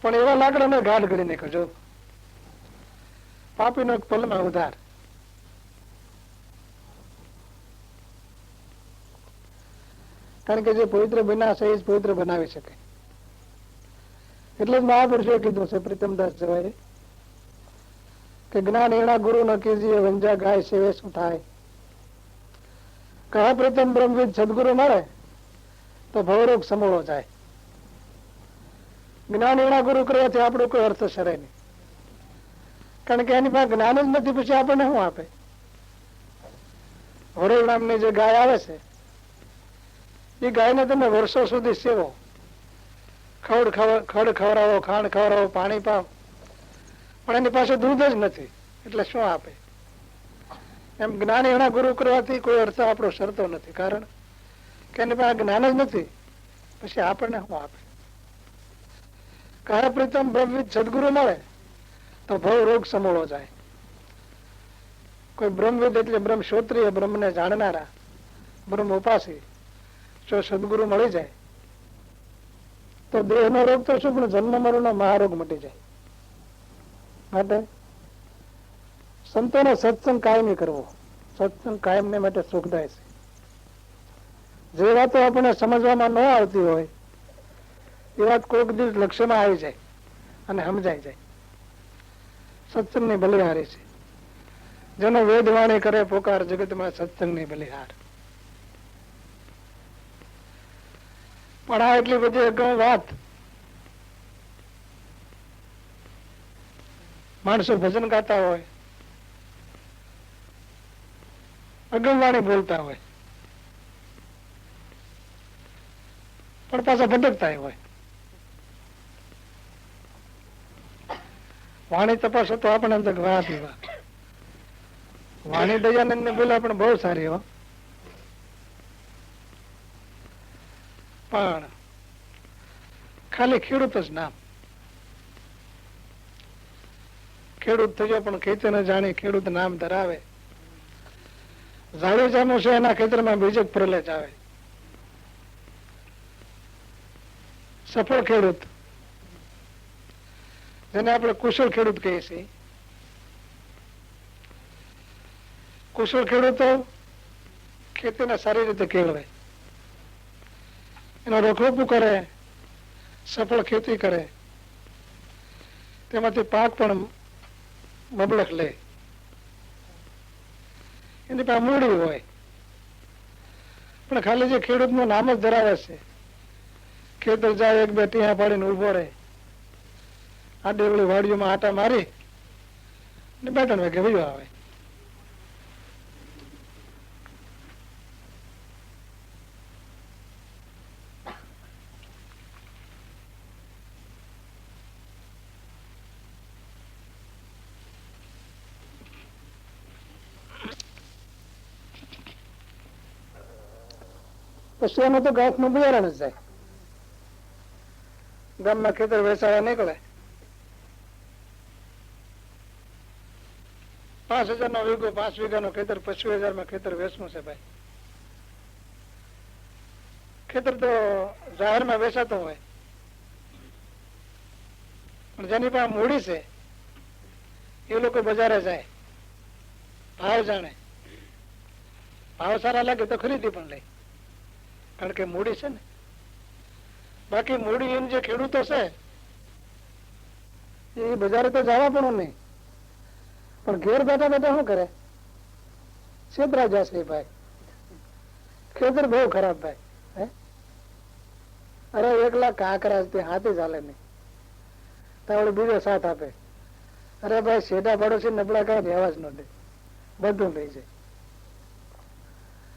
પણ એવા લાકડાને ઘાટ ઘડી નાખ્યો. જો પાપીનો પલમાં ઉધાર. કારણ કે જે પવિત્ર બન્યા છે એ જ પવિત્ર બનાવી શકે. એટલે જ મહાપુરુષોએ કીધું છે પ્રીતમદાસ જવાએ કે કે જ્ઞાન એના ગુરુ ન કીજીએ વંજા ગાય સેવે શું થાય. કહા પ્રથમ બ્રહ્મવિદ સદગુરુ મળે તો ભવરોગ સમૂળો જાય. જ્ઞાન એના ગુરુ કરવાથી આપણો કોઈ અર્થ સરે નહીં, કારણ કે એની પાસે જ્ઞાન જ નથી, પછી આપણને શું આપે. વરોળ નામની જે ગાય આવે છે એ ગાયને તમે વર્ષો સુધી સેવો, ખડ ખવડાવો, ખાંડ ખવડાવો, પાણી પાવ, પણ એની પાસે દૂધ જ નથી, એટલે શું આપે. એમ જ્ઞાન એના ગુરુ કરવાથી કોઈ અર્થ આપણો સરતો નથી, કારણ કે એની પાસે જ્ઞાન જ નથી, પછી આપણને શું આપે. કહે પ્રીતમ બ્રહ્મવિદ સદગુરુ મળે તો ભવ રોગ સમૂળો જાય. કોઈ બ્રહ્મવિદ એટલે બ્રહ્મ શ્રોત્રિય, બ્રહ્મને જાણનારા, બ્રહ્મ ઉપાસી જો સદગુરુ મળી જાય તો દેહનો રોગ તો શું, પણ જન્મ મરણનો મહારોગ મટી જાય. માટે સંતોનો સત્સંગ કાયમી કરવો, સત્સંગ કાયમને માટે સુખદાય છે. જે વાતો આપણને સમજવામાં ન આવતી હોય એ વાત કોઈક દિવસ લક્ષ્યમાં આવી જાય અને સમજાઈ જાય. સત્સંગની બલિહારી છે, જેનો વેદવાણી કરે પોકાર, જગતમાં સત્સંગની બલિહાર. પણ આ એટલી બધી અગમ વાત, માણસો ભજન ગાતા હોય, અગમવાણી બોલતા હોય, પણ પાછા ભટકતા હોય. વાણી તપાસો તો આપણે અંદર વાહ પીવા. વાણી દયાનંદ ને બોલ્યા પણ બહુ સારી હો, પણ ખાલી ખેડૂત જ નામ. ખેડૂત થયો પણ ખેતી ન જાણી ખેડૂત નામ ધરાવે. ઝાડી જામું છે એના ખેતરમાં બીજક પ્રલેજ આવે. સફળ ખેડૂત, જેને આપણે કુશળ ખેડૂત કહીએ છીએ. કુશળ ખેડૂતો ખેતીને સારી રીતે કેળવે, એનો રખોપું કરે, સફળ ખેતી કરે, તેમાંથી પાક પણ મબલખ લે. એની પાસે મૂડી હોય, પણ ખાલી જે ખેડૂતનું નામ જ ધરાવે છે, ખેતર જાય એક બે ટીહા પાડીને ઉભો રહે, આડેવળી વાડીઓમાં આટા મારી ને 2-3 વાગે વયો આવે. પછી એનું તો ઘાસનું બિયારણ જ જાય. ગામમાં ખેતર વેચાવા નીકળે, 5,000 વીઘો, 5 વીઘાનું ખેતર, 25,000 ખેતર વેચવું છે ભાઈ. ખેતર તો જાહેરમાં વેચાતો હોય, પણ જેની પાસે મૂડી છે એ લોકો બજારે જાય, ભાવ જાણે, ભાવ સારા લાગે તો ખરીદી પણ લે, કારણ કે મૂડી છે ને. બાકી મૂડી એમ જે ખેડૂતો છે એ બજારે તો જવા પણ નહીં, પણ ઘેર બેઠા બેઠા શું કરે, છેતરા જશે ભાઈ. ખેતર બહુ ખરાબ ભાઈ. અરે 1 લાખ કાંકરા તે હાથે ચાલે નહીં, તાવડે બીજો સાથ આપે. અરે ભાઈ શેઠા પડોશી નબળા કઈ રહેવા જ ન દે, બધું લઈ જાય.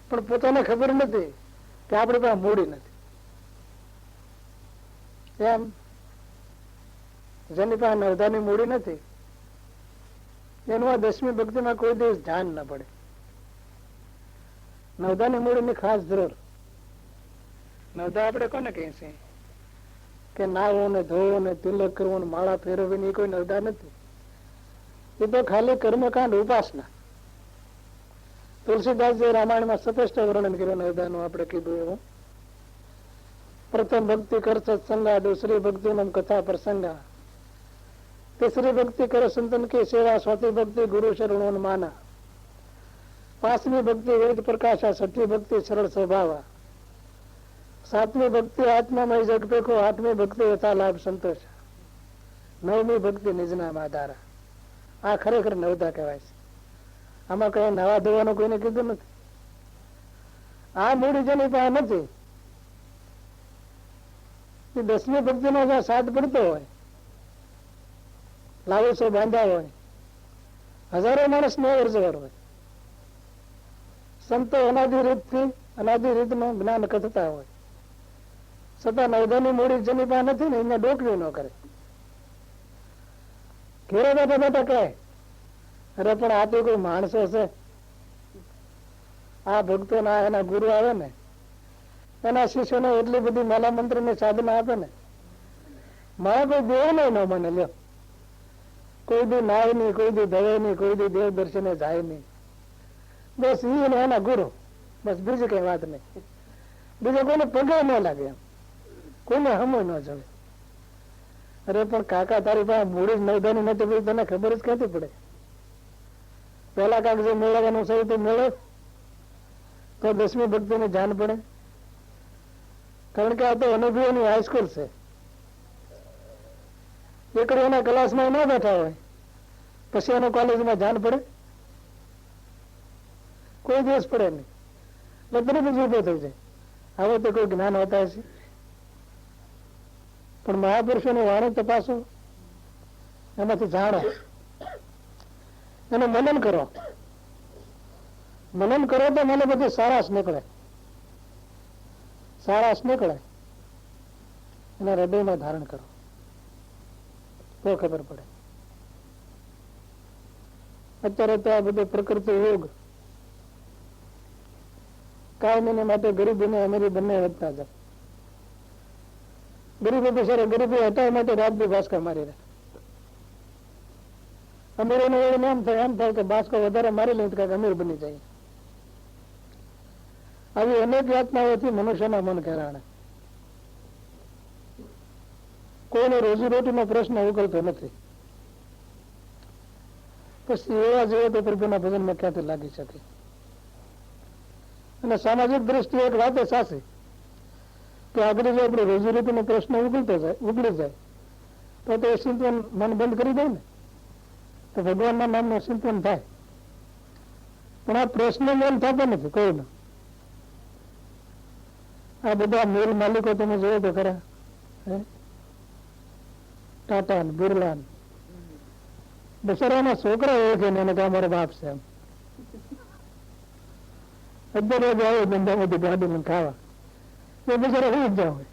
પણ પોતાને ખબર નથી કે આપણી પાસે મૂડી નથી. એમ જેની પાસે નવધાની મૂડી નથી એનું આ 10મી ભક્તિમાં કોઈ દિવસ ધ્યાન ન પડે. નવધાની મૂડીની ખાસ જરૂર. નવધા આપણે કોને કહીએ છીએ કે નાવું ને ધોવું ને તિલક કરવું ને માળા ફેરવવી, એ કોઈ નવધા નથી. એ તો ખાલી કર્મકાંડ, ઉપાસના. તુલસીદાસજી રામાયણમાં સ્પષ્ટ વર્ણન કર્યું નવધાનું, આપણે કીધું એવું. પ્રથમ ભક્તિ કર સત્સંગા, દૂસરી ભક્તિ નમ કથા પ્રસંગા, तीसरी भक्ति करे संतन की सेवा, चौथी भक्ति गुरु शरण माना, 5મી भक्ति वेद प्रकाशा, 6ઠી भक्ति सरल स्वभावा, 7મી भक्ति आत्मामय जग पेखो, 8મી भक्ति यथा लाभ संतोष, 9મી भक्ति निज नाम आधारा. આ ખરેખર નવતા કહેવાય છે. આમાં કઈ નાવા ધોવાનું કોઈને કીધું નથી. આ મૂડી જેની પાસે નથી, એ 10મી ભક્તિનો જ્યાં સાથ પડતો હોય, લાવીસો બાંધ્યા હોય, હજારો માણસ ને અવરજવર હોય, સંતો અનાદિ રીતનું જ્ઞાન કથતા હોય, છતાં નવધાની મૂડી જેની પાસે નથી ને એને ડોકવી ન કરે. ઘેરે બેઠા બેઠા કહે, અરે પણ આ તો કોઈ માણસો છે. આ ભક્તો ના એના ગુરુ આવે ને, એના શિષ્યોને એટલી બધી માલા મંત્ર ની સાધના આપે ને, મારા કોઈ દેવ નહીં ન મને લ્યો. કોઈ દી નાય નહીં, કોઈ દી ધવે નહીં, કોઈ દી દેવ દર્શને જાય નહીં. બસ ઈ ને એના ગુરુ, બસ બીજી કઈ વાત નહીં. બીજો કોઈને પગે ન લાગે, એમ કોઈને હમો ન જવે. અરે પણ કાકા તારી પાસે મૂડી જ નવધાની નથી પડી, તને ખબર જ ક્યાંથી પડે? પેલા કાંક જે મેળવવાનું છે તો મેળવ, તો 10મી ભક્તિને જાણ પડે. કારણ કે આ તો અનુભવોની હાઈસ્કૂલ છે. એકડે એના ક્લાસમાં ન બેઠા હોય પછી એનો કોલેજમાં જાણ પડે? કોઈ દિવસ પડે નહીં. એટલે તરત જ ઉભો થઈ જાય. હવે તો કોઈ જ્ઞાન હોતા છે. પણ મહાપુરુષોની વાણી તપાસો, એમાંથી જાણો, એનું મનન કરો. મનન કરો તો મને બધું સારાશ નીકળે. સારાશ નીકળે એના હૃદયમાં ધારણ કરો તો ખબર પડે. અત્યારે તો આ બધું પ્રકૃતિ યોગ કાયમી માટે ગરીબી ને અમીરી બંને વધતા જાય. ગરીબી બિચારે ગરીબી હટાવવા માટે રાત બી બાસકા મારી રહે. અમીરોને એમ થાય કે બાસકો વધારે મારી લે તો અમીર બની જાય. આવી અનેક યાતનાઓથી મનુષ્યના મન કરાણે. કોઈને રોજીરોટીનો પ્રશ્ન ઉકેલતો નથી. પછી એવા જોઈએ તો પ્રભુના ભજનમાં ક્યાંથી લાગી શકે? અને સામાજિક દ્રષ્ટિએ એક વાત સાચી કે આગળ જો આપણે રોજીરોટીનો પ્રશ્ન ઉગડી જાય તો એ ચિંતન મન બંધ કરી દે ને, તો ભગવાનના નામનું ચિંતન થાય. પણ આ પ્રશ્ન મન થતો નથી કોઈનો. આ બધા મિલ માલિકો તમે જોયો તો ખરા, ટાટા ને બિરલા ને, બિચારાના છોકરા ઓળખે ને એને કે અમારો બાપ છે એમ. અત્યારે આવે ધંધામાંથી ગાડી ખાવા એ બિચારા હું જ હોય.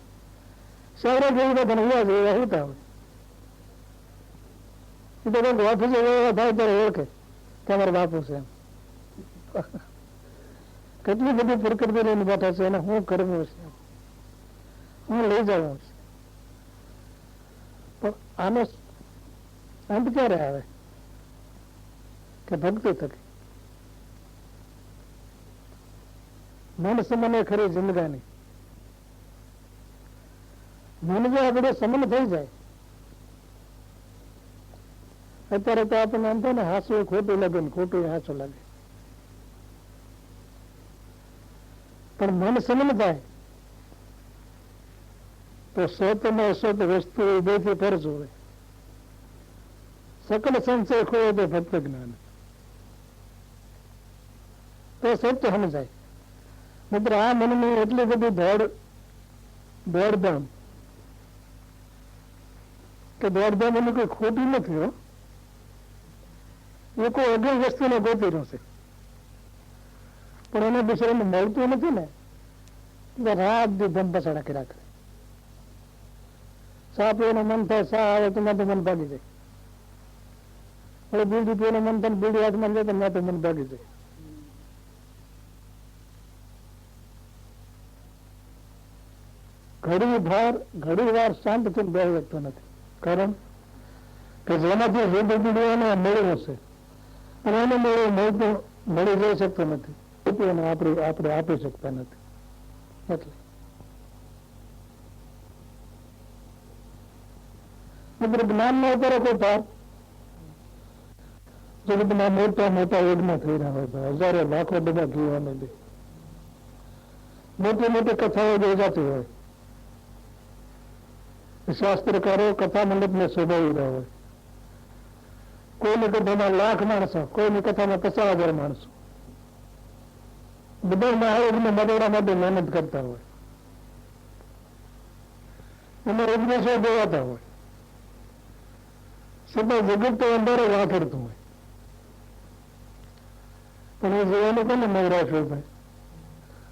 સૌરા જેવું તો ભણવા જેવા હોતા હોય. એ તો કંઈક ઓફિસે થાય ત્યારે ઓળખે કે અમારા બાપુ છે એમ. કેટલી બધી પ્રકૃતિ લઈને બેઠા છે એને હું કરવું છે, હું લઈ જવાનું છે. પણ આનો અંત ક્યારે આવે? કે ભક્તિ થકી મન સમને ખરી જિંદગાની. મન જો આપણે સમન થઈ જાય. અત્યારે તો આપણને એમ થાય ને હાસું ખોટું લાગે ને ખોટું હાસું લાગે. પણ મન સમન થાય તો સત અને અસત વસ્તુ બેથી ફરજ હોય. સકલ સંશય ખોય તો ભક્ત જ્ઞાન, તો સત્ય સમજાય. મિત્ર આ મનની એટલી બધી દોડધામ કે દોડધામ એનું કોઈ ખોટું નથી. હો, એ કોઈ અગર વસ્તુને ગોતી રહ્યું છે પણ એને બિચારાને મળતું નથી ને, એટલે રાત દી ધમ પછાડા કર્યા કરે. ચા પીવાનું મન થાય, ચા આવે તો મેં તો મન ભાગી જાય. હવે બીડી પીવાનું મન થાય, બીડી હાથમાં જાય તો મેં તો મન ભાગી જાય. ઘડી વાર શાંત થઈને બે શકતો નથી. કારણ કે જેનાથી વેદ પીડીઓ એને મળ્યો છે અને એને મળી જઈ શકતો નથી. આપણે આપી શકતા નથી. એટલે મિત્ર જ્ઞાન નો અત્યારે કોઈ ભાર જગતમાં મોટા મોટા યજ્ઞ થઈ રહ્યા હોય, હજારો લાખો બધા જીવવાનો દે, મોટી મોટી કથાઓ યોજાતી હોય, શાસ્ત્રકારો કથા મંડપ ને શોભાવી રહ્યા હોય, કોઈની કથામાં 1,00,000 માણસો, કોઈની કથામાં 50,000 માણસો, બધા મહારાજને મરડવા માટે મહેનત કરતા હોય, એમાં ઉપદેશો દેવાતા હોય, છતાં જગત તો અંધારે વાથરતું હોય. પણ એ જોવાનું કોને નવરાશ હોય ભાઈ?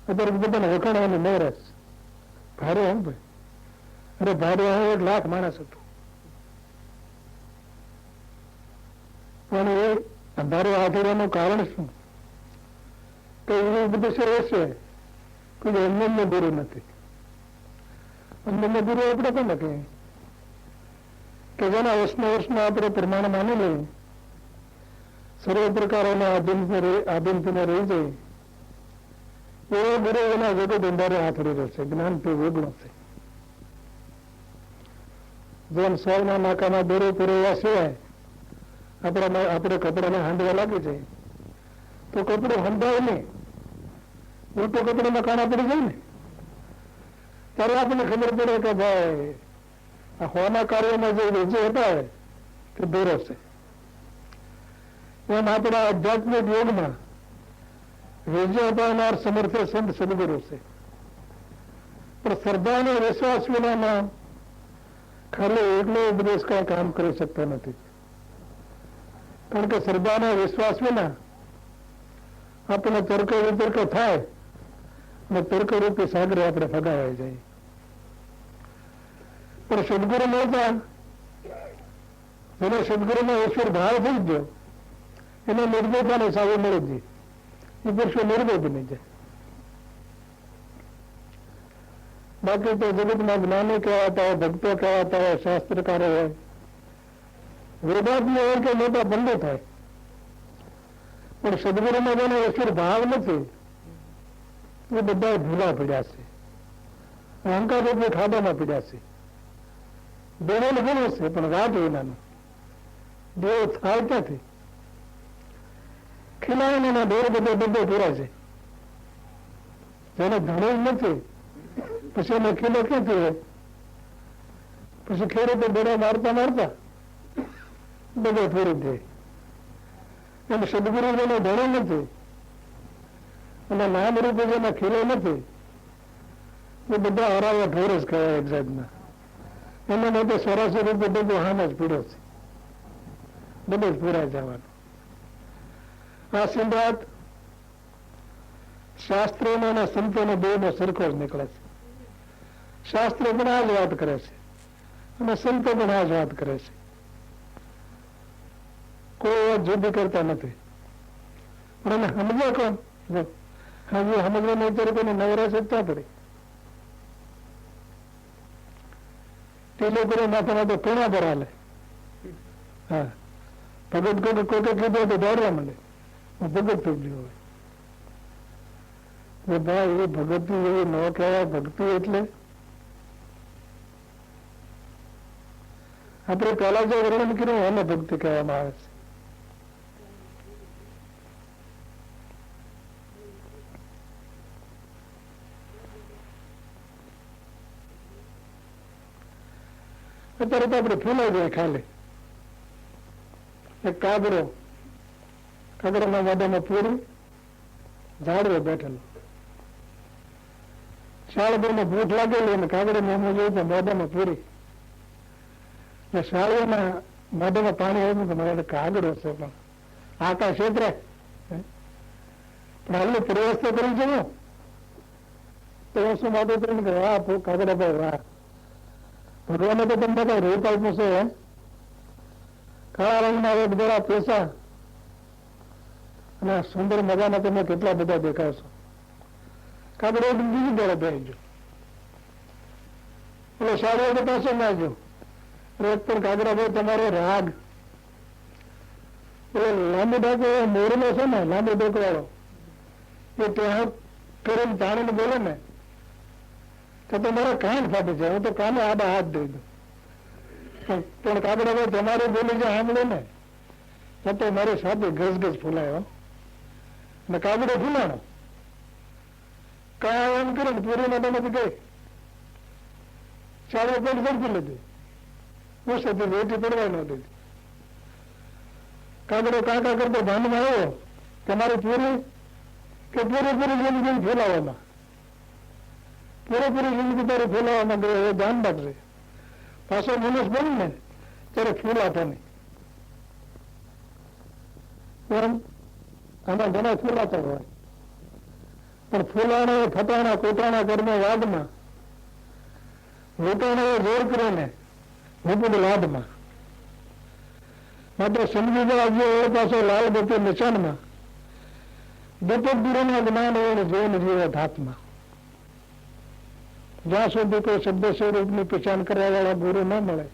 અત્યારે બધાને વખાણવાની નવરાશ. ભારે એમ ભાઈ, અરે ભારે 1,00,000 માણસ હતું, પણ એ અંધારે વાથરવાનું કારણ શું? તો એવું બધું હશે કે અમને ગુરુ નથી. અમને ગુરુ આપણે કોને કહીએ કે જેના વર્ષમાં આપણે પ્રમાણ માની લઈએ, સર્વ પ્રકારોના આધીનપણે રહી જાય, એવો ગુરુ એના જગત અંધારે હાથડી રહેશે. જ્ઞાન તો વેગળું છે. જેમ સ્વરના નાકામાં દોરો પુરવ્યા સિવાય આપણે કપડાને હાંધવા લાગી જાય તો કપડું હંધાય નહીં, ઉલટું કપડામાં કાણા પડી જાય ને, ત્યારે આપણને ખબર પડે કે ભાઈ આ હોના કાર્યમાં જે વેચે હતા તે દોરો છે. એમ આપણા આધ્યાત્મિક યોગમાં વેજે અપાવનાર સમર્થ સંત સદગુરુ છે. પણ શ્રદ્ધા અને વિશ્વાસ વિનામાં ખાલી એટલો ઉપદેશ કઈ કામ કરી શકતો નથી. કારણ કે શ્રદ્ધા અને વિશ્વાસ વિના આપણે તર્ક વિતર્ક થાય અને તર્કરૂપી સાગરે આપણે ફગાવાઈ જાય. પણ સદગુરુ મળતા, જેને સદગુરુમાં ઈશ્વર ભાવ થઈ ગયો, એને નિર્ભયતાની સાવી મળી ગઈ. એ પુરુષો નિર્ભય બની જાય. બાકી તો જગતમાં જ્ઞાની કહેવાતા હોય, ભક્તો કહેવાતા હોય, શાસ્ત્રકારો હોય, વેદાંતની હોય કે મોટા પંડિત થાય, પણ સદગુરુમાં જેને ઈશ્વર ભાવ નથી એ બધા ભૂલા પડ્યા છે, અહંકાર રૂપી ખાડામાં પડ્યા છે. દેવેલ ઘણું છે પણ વાત વિનાનું. દેવ થાય ક્યાંથી? ખીલાયના દેવ બધે બધે પૂરા છે. જેને ધણું નથી પછી એને ખીલો ક્યાંથી હોય? પછી ખેડૂતો બેડા મારતા મારતા બધે પૂરી દે. અને સદગુરુ જેને ધણું નથી અને નામ રૂપે જેને ખીલો નથી એ બધા હરાવા ઢોર જ કહેવાય એક જાતના. એના માટે સરાસર રૂપે બધું હામ જ પીડો છે, બધું જ પૂરા જવાનું. આ સિદ્ધાંત શાસ્ત્રોનો અને સંતોનો બેનો સરખો જ નીકળે છે. શાસ્ત્રો પણ આ જ વાત કરે છે અને સંતો પણ આ જ વાત કરે છે. કોઈ વાત જુદી કરતા નથી. પણ એને સમજે કોણ? હજુ સમજવાનું અત્યારે કોઈને નવરાશ જ ત્યાં પડી. તે લોકો માથામાં તો કોણા પર હાલે. હા, ભગત કોકે કીધું તો દોડવા મળે, ભગત થઈ ગયું હોય. ભાઈ એ ભગત એવી ન કહેવાય. ભક્તિ એટલે આપણે પહેલા જે વર્ણન કર્યું એને ભક્તિ કહેવામાં આવે છે. અત્યારે તો આપણે ફૂલાઈ જાય ખાલી. એક કાગડાના વાડામાં પૂરી ઝાડવે બેઠેલો, શાળભરમાં ભૂખ લાગેલી અને કાગડામાં અમુક જોયું તો મોઢામાં પૂરી. શાળીઓના મોઢામાં પાણી આવ્યું તો મારે કાગડો છે પણ આકાશ ક્ષેત્ર પણ હાલ પ્રયાસ તો કરી જવો તો હું શું માટે કરીને કે વાહ કાગડા ભાઈ વાહ, ભગવાને તો તમને કઈ રૂપ આપ્યું છે. કાળા રંગના એક જરા પૈસા અને સુંદર મજાના તમે કેટલા બધા દેખાશો. કાગડો બીજી દોડે બેસી ગયો, એટલે શાળીઓ પાસે ના જો એક પણ કાગડા ભાઈ તમારો રાગ એટલે લાંબી ડાકો મોરલો છે ને, લાંબી ડોક વાળો, એ ત્યાં કરીને તાણીને બોલે ને તો તમારા કાન ફાટી જાય. હું તો કાને આડા હાથ દઈ દઉં, પણ કાગડા ભાઈ તમારે બોલી જાય સાંભળે ને તો મારી સાથે ગસગસ ફૂલાયો ને કાગડો ફૂલાણો કયા એમ કરે ને પૂરી માટે નથી ગઈ ચાલો પેટ ઝડપી લીધી, ઓછેથી વેટી પડવા ન દીધી. કાગડો કાકા કરતો ભાનમાં આવ્યો કે મારી પૂરી જિંદગી ફેલાવવામાં, પૂરેપૂરી જિંદગી તારી ફેલાવવામાં ગયો, એ ધ્યાન રાખજે. પાછો મનુષ્ય બને ને ત્યારે ફૂલાતો નહીં. આમાં ઘણા ફૂલાતો હોય, પણ ફૂલાણા ફટાણા કોટાણા કર્મ વાદમાં, લૂંટાણા જોર કરીને વિપુલ લાદમાં. માત્ર સમજી જવા એ પાછો લાલ બત્તી નિશાનમાં, દત્તક ગુરુના જ્ઞાન હોય જીવન જીવે હાથમાં. જ્યાં સુધી કોઈ શબ્દ સ્વરૂપની પહચાન કરવા વાળા ગુરુ ન મળે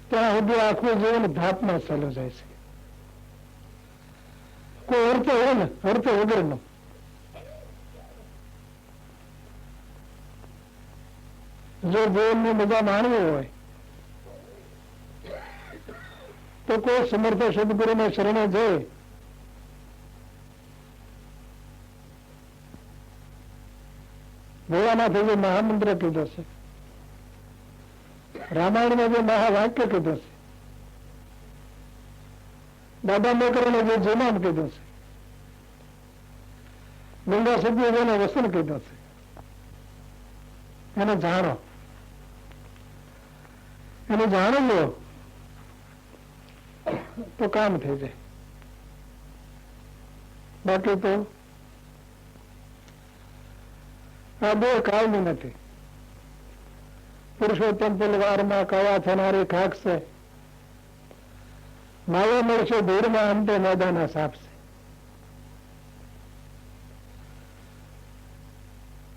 ત્યાં સુધી આખું જીવન ધાપમાં ચાલ્યું જાય છે. કોઈ અર્થ હોય ને, અર્થ વગરનો. જો જીવનની મજા માણવી હોય તો કોઈ સમર્થ સદગુરુને શરણે જઈ ભોળાનાથે જે મહામંત્ર કીધો છે, રામાયણમાં જે મહાવાક્ય કીધો છે, દાદા મોકરને જે જીનામ કીધો છે, ગંગા સદીએ જેને વસન કીધો છે, એને જાણો, એને જાણી લો તો કામ થઈ જાય. બાકી તો આ બે કાળની નથી. પુરુષોત્તમ તલવારમાં કવા થનારી ખાક છે, માવા મળશે ધૂળમાં અંતે મેદાના સાપ છે.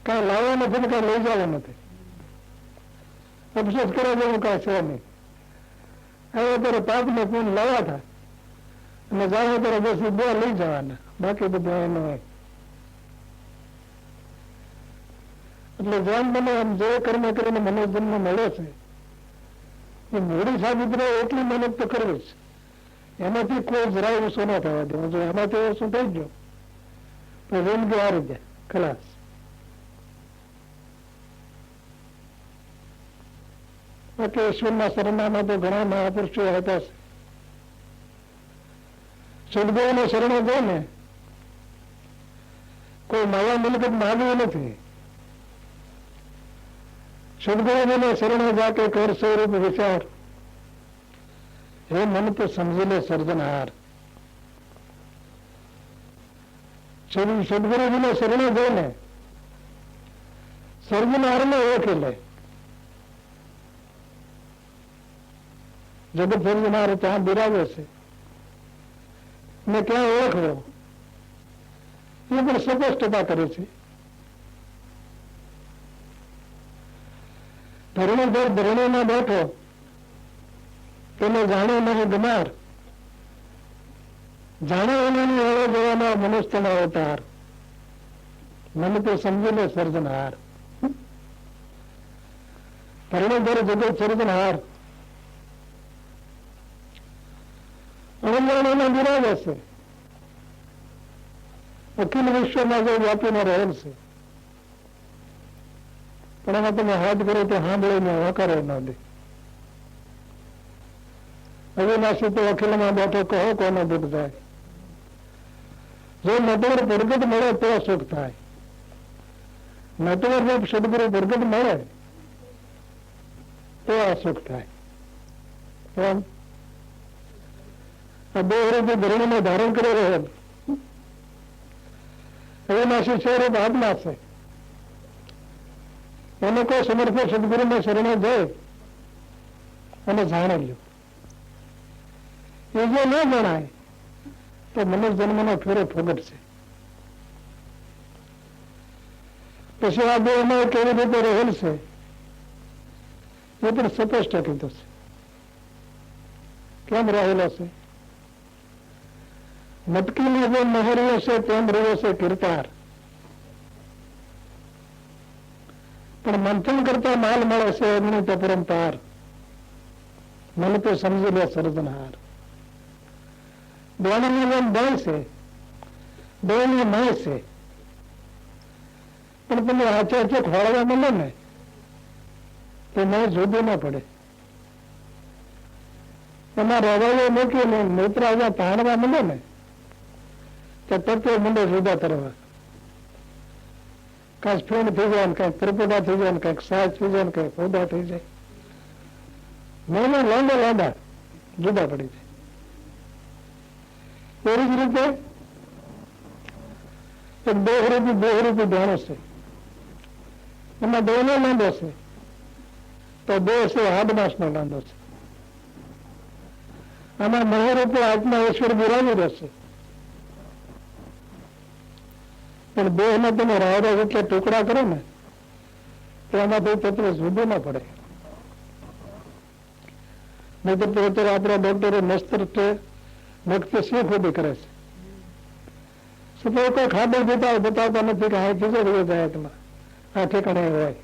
કઈ લાવવા નથી ને કઈ લઈ જવા નથી. અફસોસ કરવા જેવું કઈ છે નહીં. હવે ત્યારે પાપ ને પૂન લાવવા થાય અને જાવે ત્યારે બસ બે લઈ જવાના, બાકી બધું એનો હોય. એટલે જેમ મને એમ જે કર્મ કરીને મને જન્મ મળ્યો છે એ મૂડી સાબિત રહે એટલી મહેનત તો કરવી જ. એમાંથી કોઈ જરાય ઓછો ન થવા દે. જો એમાંથી ઓછું થઈ ગયો તો જિંદગી હારી જાય, ખલાસ. બાકી ઈશ્વરના શરણામાં તો ઘણા મહાપુરુષો હતા છે. સદગુરુને શરણે જઈને કોઈ માયા મિલકત માગવી નથી. સદગુરુને શરણે જાકે કર સ્વરૂપ વિચાર, હે મન તો સમજી લે સર્જનહાર. સદગુરુજીને શરણે જઈને સર્જનહારને ઓળખી લે. જગત સર્જનહાર ત્યાં બિરાવે છે ને ક્યાં ઓળખવો એ પણ સ્પષ્ટતા કરે છે. ધરણીધર ધરણીમાં બેઠો તેને જાણે નહીં ગમાર, જાણે એનાની હવે જવાના મનુષ્યના અવતાર. મને તો સમજી લે સર્જનહાર. ધરણીધર જગત સર્જનહાર અવંગણમાં બિરાજે છે. અખિલ વિશ્વમાં જે વ્યાપીને રહેલ છે, પણ એમાં તમે હાથ કરો તો સાંભળીને હકારો ન દે. અવિનાશી તો અખિલમાં બેઠો કહો કોનો દુઃખ થાય. જો નટવર પ્રગટ મળે તો સુખ થાય. નટવર રૂપ સદગુરુ પ્રગટ મળે તો આ સુખ થાય. પણ આ બે રૂપે ધરણીને ધારણ કરી રહેલ અવિનાશી સ્વરૂપ આત્મા છે. એને કોઈ સમર્થ સદગુરુને શરણે જાય અને જાણી લ્યો. એ જો ન જણાય તો મનુષ્ય જન્મનો ફેરો ફોગટશે. પછી આ બે એમાં કેવી રીતે રહેલ છે એ પણ સ્પષ્ટ કીધું છે. કેમ રહેલો છે? મટકીમાં જે મહેર્યો છે તેમ રહ્યો છે કીર્તાર, પણ મંથન કરતા માલ મળે છે અગ્નિ પરંપાર. મને તો સમજી લે સર્જનહાર. દોણની જેમ દળ છે, દોણની મય છે, પણ તમે હાચે હાચે ખોળવા મળે ને તો મય જુદી ના પડે. એમાં રવાયો મૂકીને નેત્ર અહીંયા તાણવા માંડે ને તો તત્વો મંડે જુદા કરવા. કાંઈક ફીણ થઈ જાય ને કાંઈક પરપોટા થઈ જાય ને કાંઈક સાજ થઈ જાય ને કાંઈક પોદા થઈ જાય. મહિને લાંબા લાંબા જુદા પડી જાય. એવી જ રીતે એક દેહરૂપી ધ્યાન છે. એમાં દેહનો લાંબો છે તો દેહ છે હાડમાસનો લાંબો છે. આમાં મહારૂપે આત્મા ઈશ્વર બિરાજી રહેશે. પણ દેહને તમે રાવરા એટલે ટુકડા કરો ને તો એમાંથી તત્વ જુદું ના પડે. નહીં તો અત્યારે આપણા ડોક્ટરો મસ્તર કે નક્કી શું ખોટી કરે છે. કોઈ ખાબર બતાવતા નથી કે હા ખીચડી જાય આ ઠેકાણે હોય.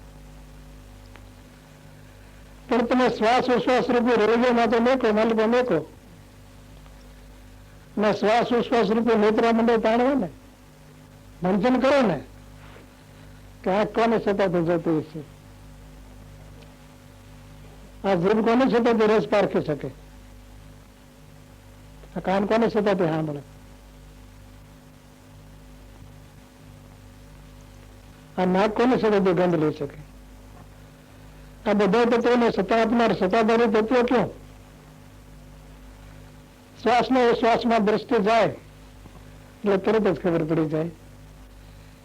પણ તમે શ્વાસ ઉશ્વાસ રૂપે રોગોમાં તો મેકો માલિકો મેકો ને શ્વાસ ઉશ્વાસ રૂપે નેત્રા મંડળ તાણવે ને મંથન કરો ને કે આંખ કોને છતાંથી જતી છે, આ જીભ કોને છતાંથી રસ પારખી શકે, આ કાન કોને છતાંથી સાંભળે, આ નાક કોને છતાંથી ગંધ લઈ શકે. આ બધા તત્વોને સત્તા આપનાર સત્તાધારી તત્વ ક્યાં? શ્વાસનો શ્વાસમાં દ્રષ્ટિ જાય એટલે તરત જ ખબર પડી જાય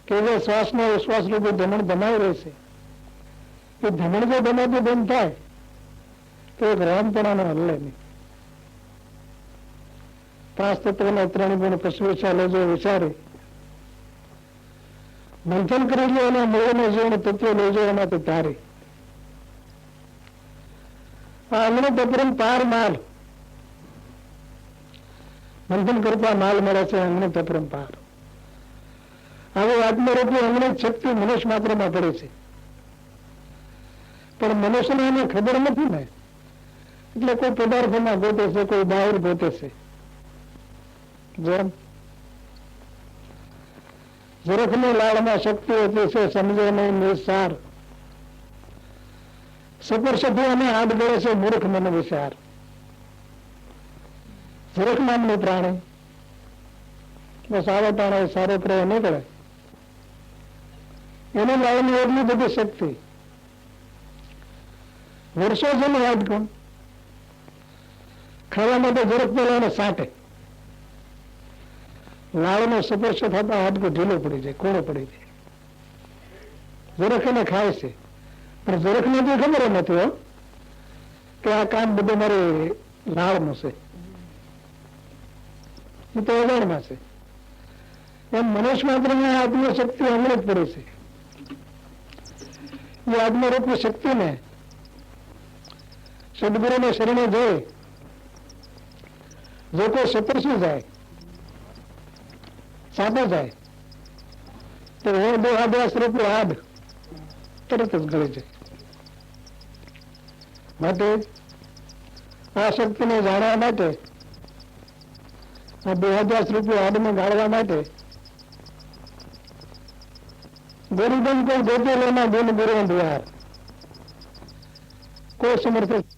કે જે શ્વાસનો શ્વાસ રૂપે ધમણ ધમાઈ રહેશે એ ધમણ જો ધમાતું બંધ થાય તો એક રામપણાનો હલ્લે નહીં. 5 તત્વોના 3 ગુણ પશુ ચાલે વિચારી મંથન કરી લે અને મળીને જીવન તત્વ લઈ જાય એમાંથી તારી અમને તપરમ પાર માલ મંથન કરતા માલ મળે છે. અમને તપરમ પાર હવે આત્મરૂપી અમને શક્તિ મનુષ્ય માત્રમાં પડે છે પણ મનુષ્યને એને ખબર નથી ને એટલે કોઈ પદાર્થમાં ગોતે છે, કોઈ બહાર ગોતે છે. જેમ ઝરખની લાળમાં શક્તિ એટલી છે સમજે નહીં નિસાર, સપરસથી અને હાથ ગળે છે મૂર્ખ મન વિચાર. ઝરખ નામનું પ્રાણી બસ આવા ટાણે સારો પ્રયોગ નહીં કરે એની લાળની એટલી બધી શક્તિ વર્ષો છે ને યાદ કોણ ખાવા માટે ઝરખ પેલા સાટે લાળનો સ્પર્શ થતા હાડકું ઢીલું પડી જાય, કોણો પડી જાય. ઝરખ એને ખાય છે પણ ઝરખ ને તો ખબર નથી હો કે આ કામ બધું મારી લાળનું છે, એ તો અજાણમાં છે. એમ મનુષ્ય માત્ર આત્મશક્તિ અમૃત પડે છે. એ આત્મરૂપની શક્તિને સદગુરુને શરણે જોઈ જો કોઈ સતરસી જાય સાપે જાય તો હું દેહાદ્યાસ રૂપી હાડ તરત જ ગળી જાય. માટે આ શક્તિને જાણવા માટે આ દેહાદ્યાસ રૂપી હાડને ગાળવા માટે ગોરીબંધ કોઈ ગોતે લેના ગુણ ગુરુ દ્વાર કોઈ સમર્થ